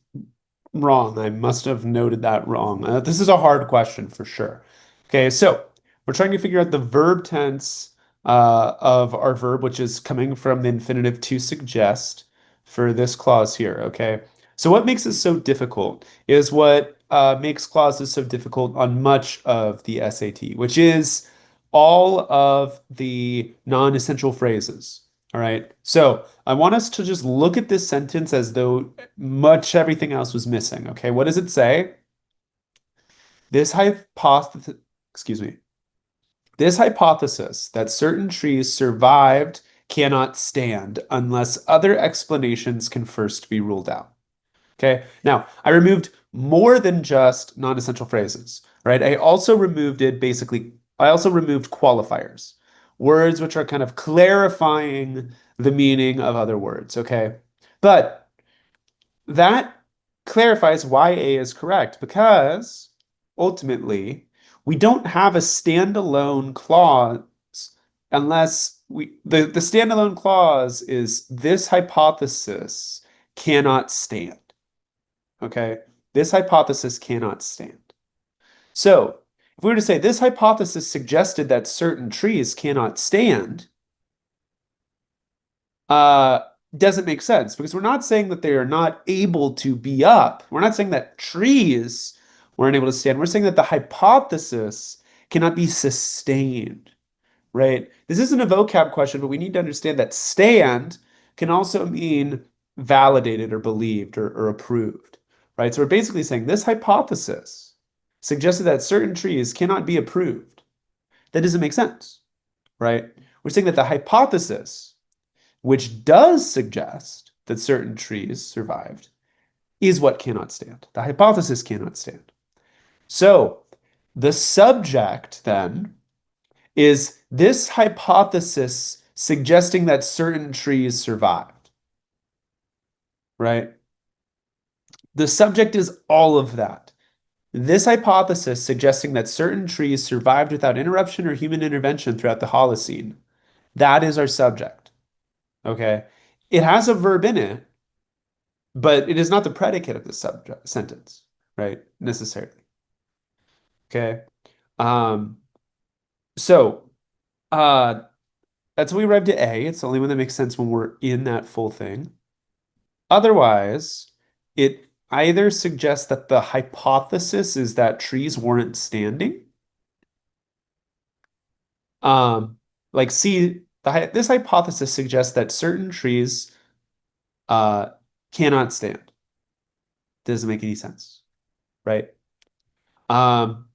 wrong. I must have noted that wrong. This is a hard question for sure. Okay, so we're trying to figure out the verb tense of our verb, which is coming from the infinitive to suggest for this clause here. Okay, so what makes it so difficult is what makes clauses so difficult on much of the SAT, which is all of the non-essential phrases. All right. So I want us to just look at this sentence as though much everything else was missing. Okay. What does it say? This hypothesis, excuse me, this hypothesis that certain trees survived cannot stand unless other explanations can first be ruled out. Okay. Now, I removed more than just non-essential phrases, right? I also removed qualifiers, words which are kind of clarifying the meaning of other words, okay? But that clarifies why A is correct because ultimately we don't have a standalone clause unless the standalone clause is this hypothesis cannot stand. Okay, this hypothesis cannot stand. So, if we were to say this hypothesis suggested that certain trees cannot stand, uh, doesn't make sense because we're not saying that they are not able to be up. We're not saying that trees weren't able to stand. We're saying that the hypothesis cannot be sustained, right? This isn't a vocab question, but we need to understand that stand can also mean validated or believed or approved, right? So we're basically saying this hypothesis suggested that certain trees cannot be approved. That doesn't make sense, right? We're saying that the hypothesis, which does suggest that certain trees survived, is what cannot stand. The hypothesis cannot stand. So the subject then is this hypothesis suggesting that certain trees survived, right? The subject is all of that. This hypothesis suggesting that certain trees survived without interruption or human intervention throughout the Holocene. That is our subject. Okay. It has a verb in it, but it is not the predicate of the subject sentence, right? Necessarily. Okay. Um, so uh that's how we arrived at A. It's the only one that makes sense when we're in that full thing. Otherwise, it either suggests that the hypothesis is that trees weren't standing. Like C, this hypothesis suggests that certain trees uh cannot stand. Doesn't make any sense, right? Um,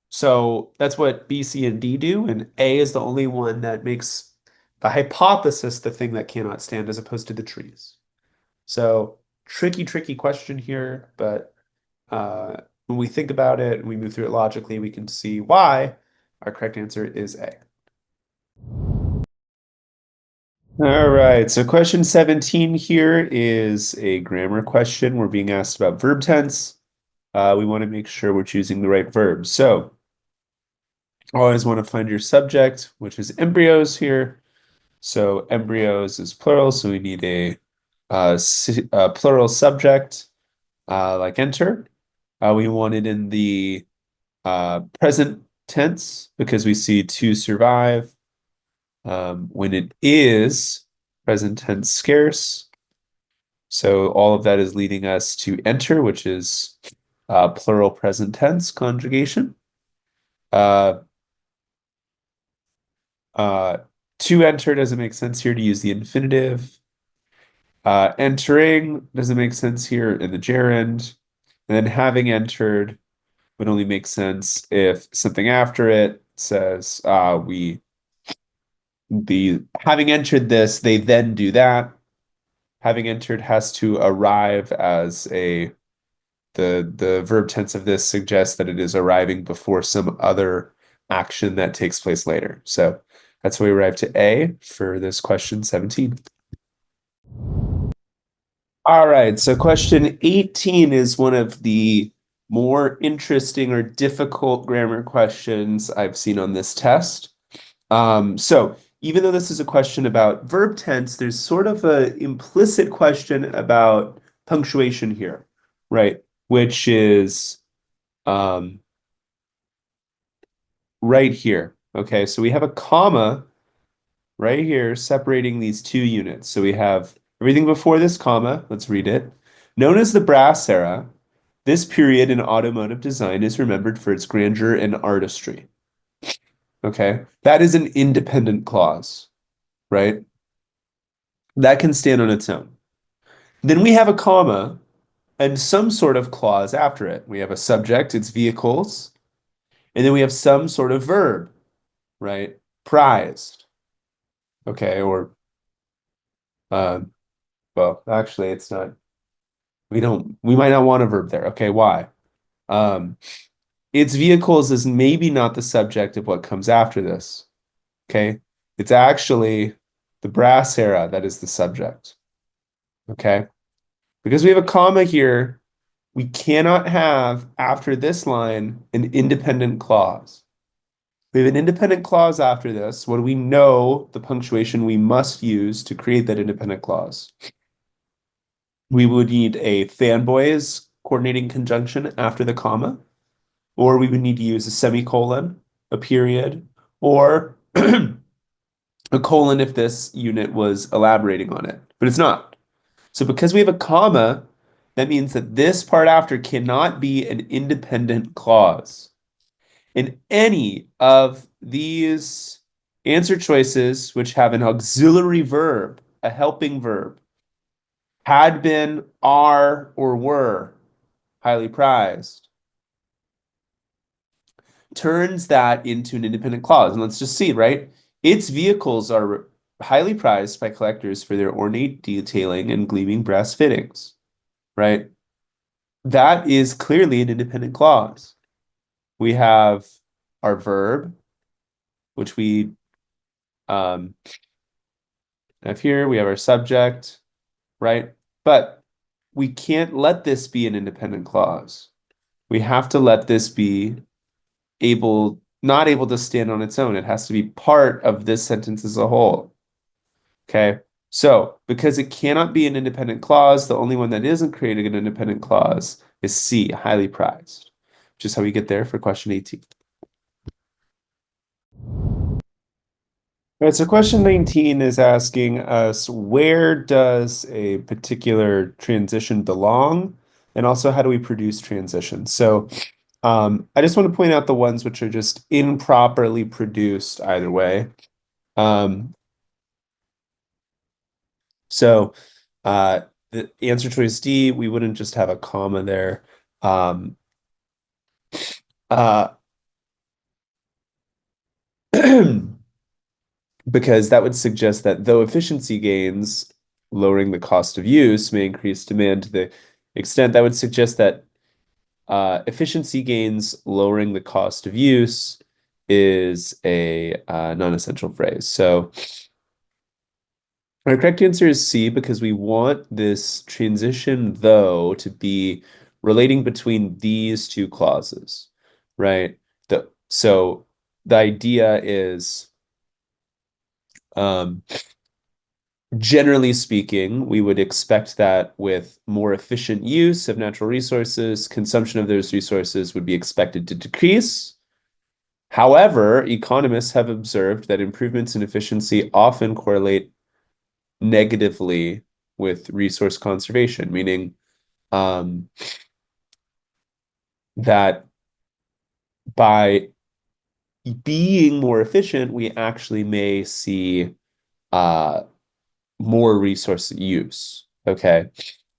so that's what B, C, and D do, and A is the only one that makes the hypothesis the thing that cannot stand as opposed to the trees. So tricky question here, but when we think about it and we move through it logically, we can see why our correct answer is A. All right, so question 17 here is a grammar question. We're being asked about verb tense. We want to make sure we're choosing the right verb. So always want to find your subject, which is embryos here. So embryos is plural, so we need a plural subject like enter. We want it in the present tense because we see to survive. When it is present tense scarce. So all of that is leading us to enter, which is plural present tense conjugation. To enter doesn't make sense here to use the infinitive. Entering doesn't make sense here in the gerund. And then having entered would only make sense if something after it says having entered this, they then do that. Having entered has to arrive as the verb tense of this suggests that it is arriving before some other action that takes place later. So that's why we arrive to A for this question 17. All right, so question 18 is one of the more interesting or difficult grammar questions I've seen on this test. So even though this is a question about verb tense, there's sort of an implicit question about punctuation here, right? Which is right here. Okay, so we have a comma right here separating these two units. So we have everything before this comma, let's read it. Known as the Brass Era, this period in automotive design is remembered for its grandeur and artistry. Okay, that is an independent clause, right? That can stand on its own. Then we have a comma and some sort of clause after it. We have a subject, it's vehicles, and then we have some sort of verb, right? Prized. Okay, or well, actually it's not. We might not want a verb there. Okay, why? Its vehicles is maybe not the subject of what comes after this. Okay, it's actually the Brass Era that is the subject. Okay, because we have a comma here, we cannot have after this line an independent clause. We have an independent clause after this. What do we know the punctuation we must use to create that independent clause? We would need a fanboys coordinating conjunction after the comma, or we would need to use a semicolon, a period, or a colon if this unit was elaborating on it, but it's not. So because we have a comma, that means that this part after cannot be an independent clause. In any of these answer choices, which have an auxiliary verb, a helping verb, had been, are, or were highly prized, turns that into an independent clause. And let's just see, right? Its vehicles are highly prized by collectors for their ornate detailing and gleaming brass fittings, right? That is clearly an independent clause. We have our verb, which we have here. We have our subject, right? But we can't let this be an independent clause. We have to let this be not able to stand on its own. It has to be part of this sentence as a whole. Okay, so because it cannot be an independent clause, the only one that isn't creating an independent clause is C, highly prized, which is how we get there for question 18. All right, so question 19 is asking us, where does a particular transition belong? And also, how do we produce transitions? So I just want to point out the ones which are just improperly produced either way. Um, so the answer choice D, we wouldn't just have a comma there. Um, uh, because that would suggest that though efficiency gains, lowering the cost of use, may increase demand to the extent that would suggest that efficiency gains, lowering the cost of use is a non-essential phrase. So our correct answer is C because we want this transition, though, to be relating between these two clauses, right? So the idea is, um, generally speaking, we would expect that with more efficient use of natural resources, consumption of those resources would be expected to decrease. However, economists have observed that improvements in efficiency often correlate negatively with resource conservation, meaning um, that by being more efficient, we actually may see uh, more resource use. Okay.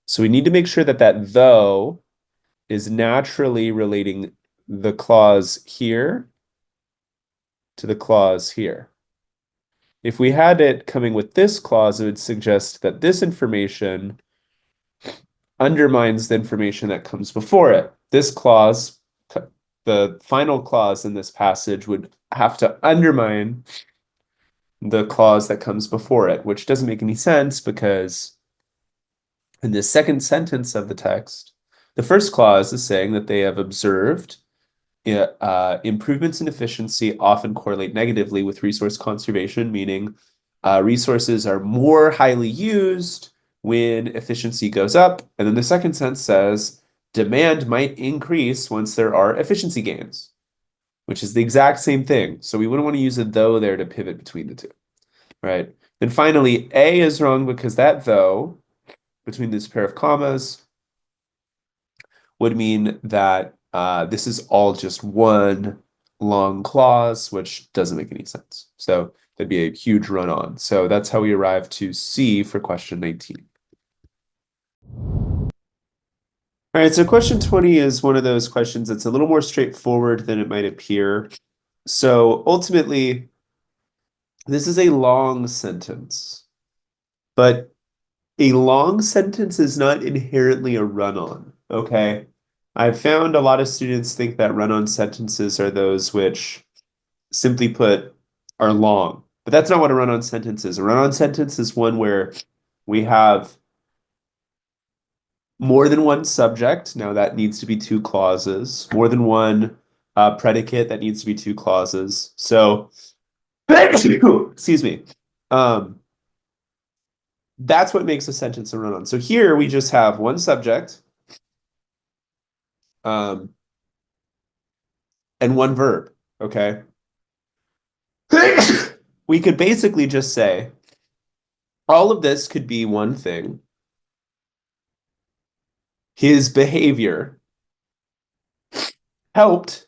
So we need to make sure that that though is naturally relating the clause here to the clause here. If we had it coming with this clause, it would suggest that this information undermines the information that comes before it. This clause, the final clause in this passage, would have to undermine the clause that comes before it, which doesn't make any sense because in the second sentence of the text, the first clause is saying that they have observed improvements in efficiency often correlate negatively with resource conservation, meaning resources are more highly used when efficiency goes up. And then the second sentence says demand might increase once there are efficiency gains, which is the exact same thing. So we wouldn't want to use a though there to pivot between the two, right? Then finally, A is wrong because that though between this pair of commas would mean that this is all just one long clause, which doesn't make any sense. So that'd be a huge run on. So that's how we arrive to C for question 19. All right, so question 20 is one of those questions that's a little more straightforward than it might appear. So ultimately, this is a long sentence, but a long sentence is not inherently a run-on, okay? I've found a lot of students think that run-on sentences are those which, simply put, are long. But that's not what a run-on sentence is. A run-on sentence is one where we have more than one subject. Now that needs to be two clauses. More than one predicate. That needs to be two clauses. So, excuse me. That's what makes a sentence a run-on. So here we just have one subject and one verb, okay? We could basically just say all of this could be one thing. His behavior helped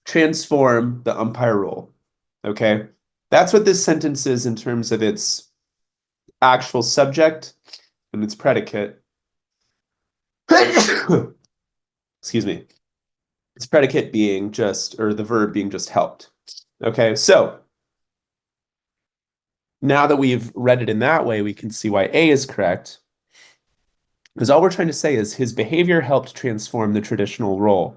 transform the umpire role, okay? That's what this sentence is in terms of its actual subject and its predicate. Excuse me. Its predicate being just, or the verb being just helped. Okay, so now that we've read it in that way, we can see why A is correct. Because all we're trying to say is his behavior helped transform the traditional role.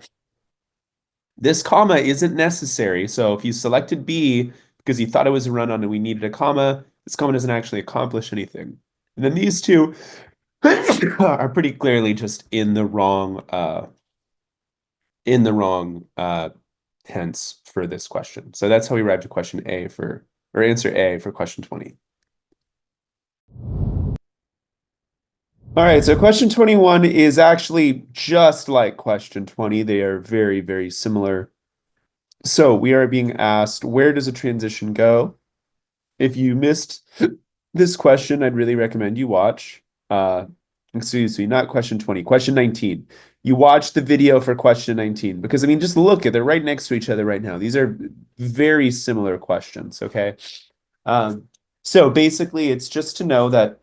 This comma isn't necessary. So if you selected B because you thought it was a run-on and we needed a comma, this comma doesn't actually accomplish anything. And then these two are pretty clearly just in the wrong tense for this question. So that's how we arrived to question A for, or answer A for question 20. All right, so question 21 is actually just like question 20. They are very, very similar. So we are being asked, where does a transition go? if you missed this question, I'd really recommend you watch, excuse me, not question 20, question 19. You watch the video for question 19 because I mean, just look at they're right next to each other right now. These are very similar questions, okay? Um, so basically, it's just to know that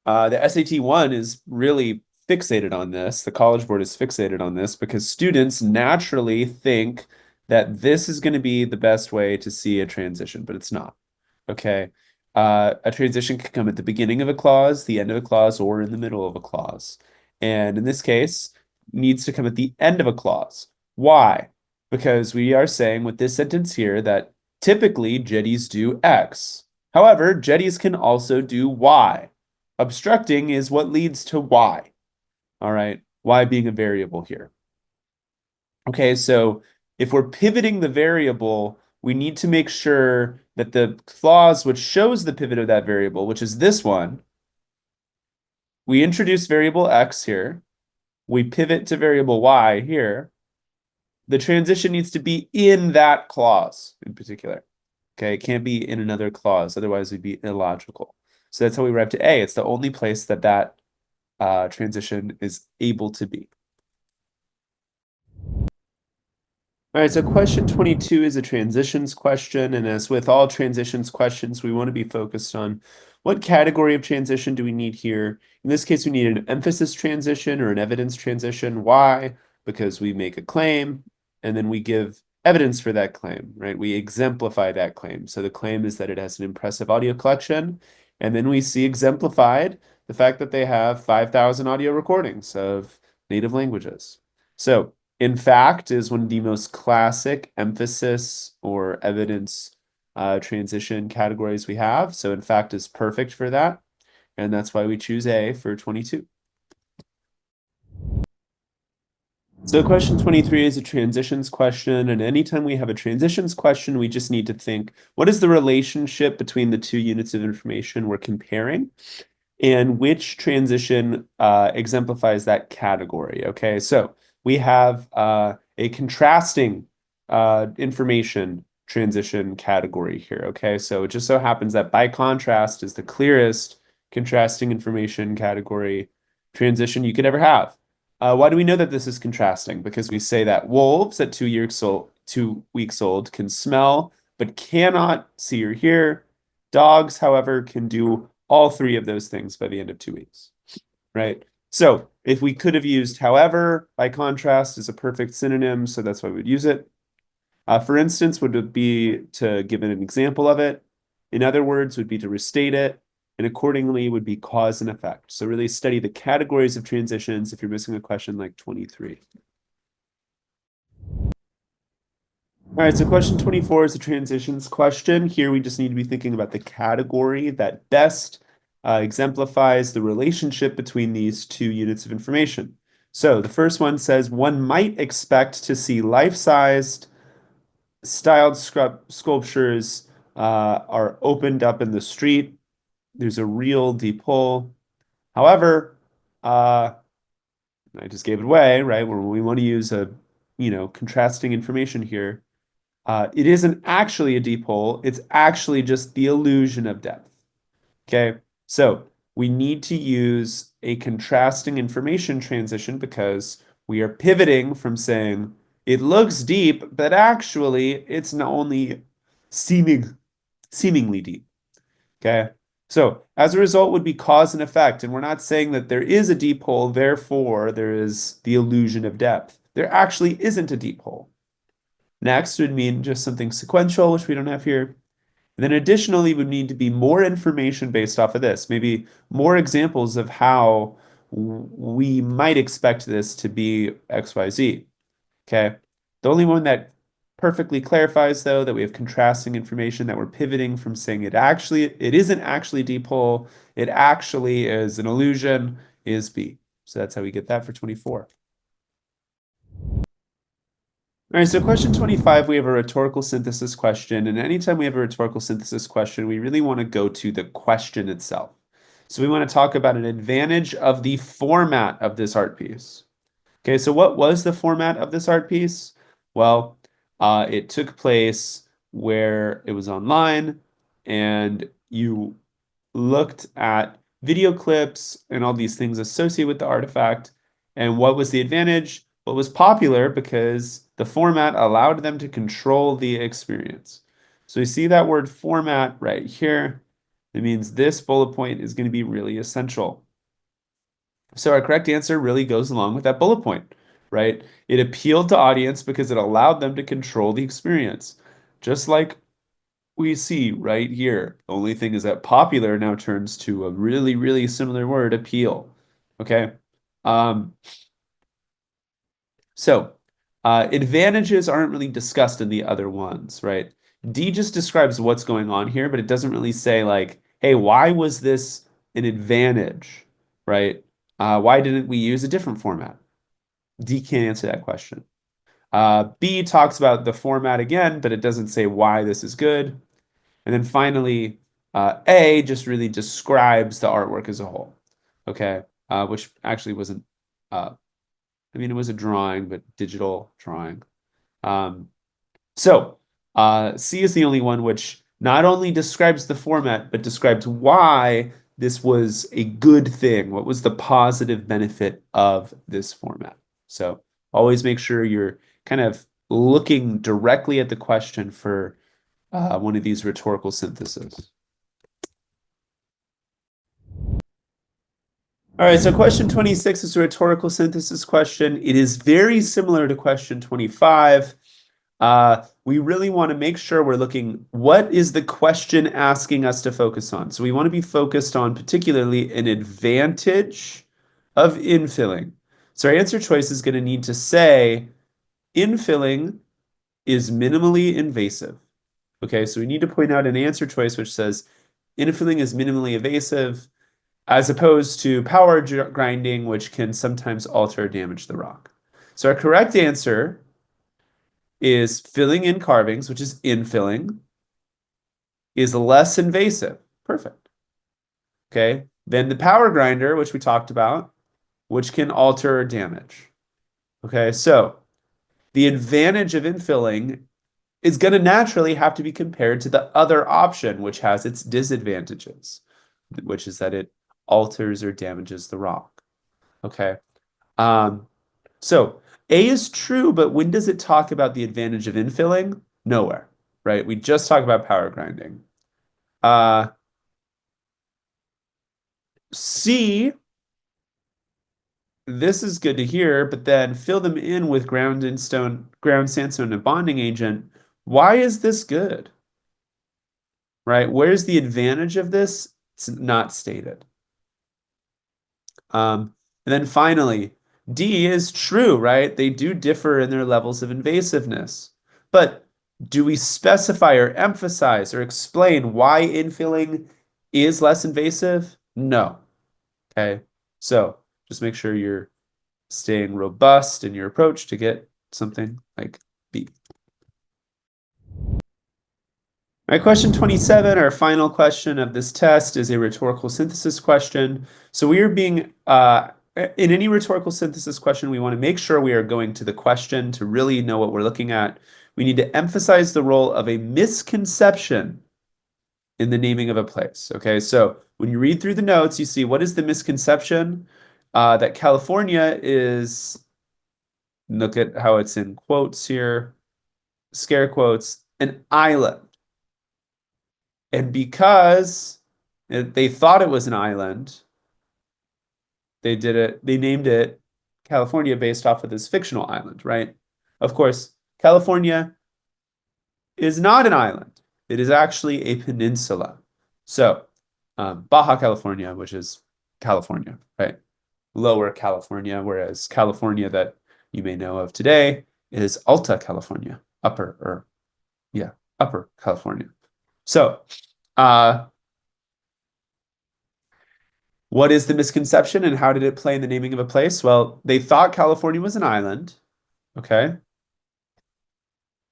the SAT 1 is really fixated on this. The College Board is fixated on this because students naturally think that this is going to be the best way to see a transition, but it's not. Okay. A transition can come at the beginning of a clause, the end of a clause, or in the middle of a clause. And in this case, needs to come at the end of a clause. Why? Because we are saying with this sentence here that typically jetties do X. However, jetties can also do Y. Obstructing is what leads to Y. All right. Y being a variable here. Okay, so if we're pivoting the variable, we need to make sure that the clause which shows the pivot of that variable, which is this one, we introduce variable x here, we pivot to variable y here, the transition needs to be in that clause in particular. Okay, it can't be in another clause, otherwise it'd be illogical. So that's how we arrive to A. It's the only place that that transition is able to be. All right, so question 22 is a transitions question, and as with all transitions questions, we want to be focused on what category of transition do we need here. In this case, we need an emphasis transition or an evidence transition. Why? Because we make a claim, and then we give evidence for that claim, right? We exemplify that claim. So the claim is that it has an impressive audio collection, and then we see exemplified the fact that they have 5,000 audio recordings of native languages. So in fact is one of the most classic emphasis or evidence transition categories we have. So in fact is perfect for that. And that's why we choose A for 22. So question 23 is a transitions question. And anytime we have a transitions question, we just need to think, what is the relationship between the two units of information we're comparing? And which transition exemplifies that category? Okay, so we have a contrasting information transition category here. Okay, so it just so happens that by contrast is the clearest contrasting information category transition you could ever have. Why do we know that this is contrasting? Because we say that wolves at 2 weeks old can smell but cannot see or hear. Dogs, however, can do all three of those things by the end of 2 weeks, right? So if we could have used however, by contrast, is a perfect synonym, so that's why we'd use it. For instance, would it be to give an example of it? In other words, would be to restate it, and accordingly would be cause and effect. So really study the categories of transitions if you're missing a question like 23. All right, so question 24 is a transitions question. Here we just need to be thinking about the category that best exemplifies the relationship between these two units of information. So the first one says one might expect to see life-sized styled sculptures are opened up in the street. There's a real deep hole. However, I just gave it away, right? Where we want to use a, contrasting information here. It isn't actually a deep hole. It's actually just the illusion of depth. Okay, so we need to use a contrasting information transition because we are pivoting from saying it looks deep, but actually it's not only seemingly deep. Okay, so as a result would be cause and effect, and we're not saying that there is a deep hole, therefore there is the illusion of depth. There actually isn't a deep hole. Next would mean just something sequential, which we don't have here. And then additionally would need to be more information based off of this, maybe more examples of how we might expect this to be XYZ. Okay. The only one that perfectly clarifies though that we have contrasting information that we're pivoting from saying it isn't actually deep hole, it actually is an illusion is B. So that's how we get that for 24. All right, so question 25, we have a rhetorical synthesis question. And anytime we have a rhetorical synthesis question, we really want to go to the question itself. So we want to talk about an advantage of the format of this art piece. Okay, so what was the format of this art piece? Well, it took place where it was online and you looked at video clips and all these things associated with the artifact. And what was the advantage? What was popular because the format allowed them to control the experience. So we see that word format right here. It means this bullet point is going to be really essential. So our correct answer really goes along with that bullet point, right? It appealed to audience because it allowed them to control the experience. Just like we see right here. The only thing is that popular now turns to a really, really similar word, appeal. Okay. Um, so advantages aren't really discussed in the other ones, right? D just describes what's going on here, but it doesn't really say like, hey, why was this an advantage, right? Why didn't we use a different format? D can't answer that question. B talks about the format again, but it doesn't say why this is good. And then finally, A just really describes the artwork as a whole, okay? Which actually wasn't, I mean, it was a drawing, but digital drawing. Um, so C is the only one which not only describes the format, but describes why this was a good thing. What was the positive benefit of this format? So always make sure you're kind of looking directly at the question for one of these rhetorical syntheses. All right, so question 26 is a rhetorical synthesis question. It is very similar to question 25. We really want to make sure we're looking, what is the question asking us to focus on? So we want to be focused on particularly an advantage of infilling. So our answer choice is going to need to say infilling is minimally invasive. Okay, so we need to point out an answer choice which says infilling is minimally invasive as opposed to power grinding, which can sometimes alter or damage the rock. So our correct answer is filling in carvings, which is infilling, is less invasive. Perfect. Okay. Then the power grinder, which we talked about, which can alter or damage. Okay. So the advantage of infilling is going to naturally have to be compared to the other option, which has its disadvantages, which is that it alters or damages the rock. Okay. So A is true, but when does it talk about the advantage of infilling? Nowhere, right? We just talk about power grinding. Uh, C, this is good to hear, but then fill them in with ground sandstone, and bonding agent. Why is this good? Right? Where's the advantage of this? It's not stated. And then finally, D is true, right? They do differ in their levels of invasiveness. But do we specify or emphasize or explain why infilling is less invasive? No. Okay. So just make sure you're staying robust in your approach to get something like B. My question 27, our final question of this test, is a rhetorical synthesis question. So we are being, in any rhetorical synthesis question, we want to make sure we are going to the question to really know what we're looking at. We need to emphasize the role of a misconception in the naming of a place. Okay, so when you read through the notes, you see what is the misconception? That California is, look at how it's in quotes here, scare quotes, an island. And because they thought it was an island, they named it California based off of this fictional island, right? Of course, California is not an island. It is actually a peninsula. So, Baja California, which is California, right? Lower California, whereas California that you may know of today is Alta California, upper California. So, what is the misconception and how did it play in the naming of a place? Well, they thought California was an island. Okay.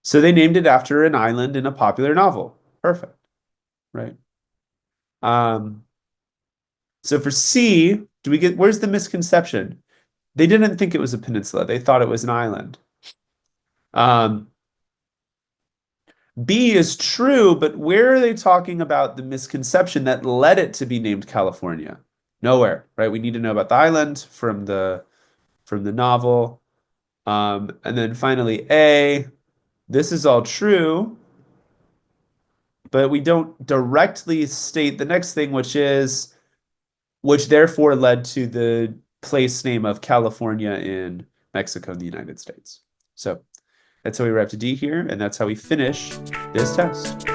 So they named it after an island in a popular novel. Perfect. Right. Um, so for C, where's the misconception? They didn't think it was a peninsula. They thought it was an island. Um, B is true, but where are they talking about the misconception that led it to be named California? Nowhere, right? We need to know about the island from the novel. And then finally, A, this is all true, but we don't directly state the next thing, which therefore led to the place name of California in Mexico in the United States. So that's how we arrive to D here, and that's how we finish this test.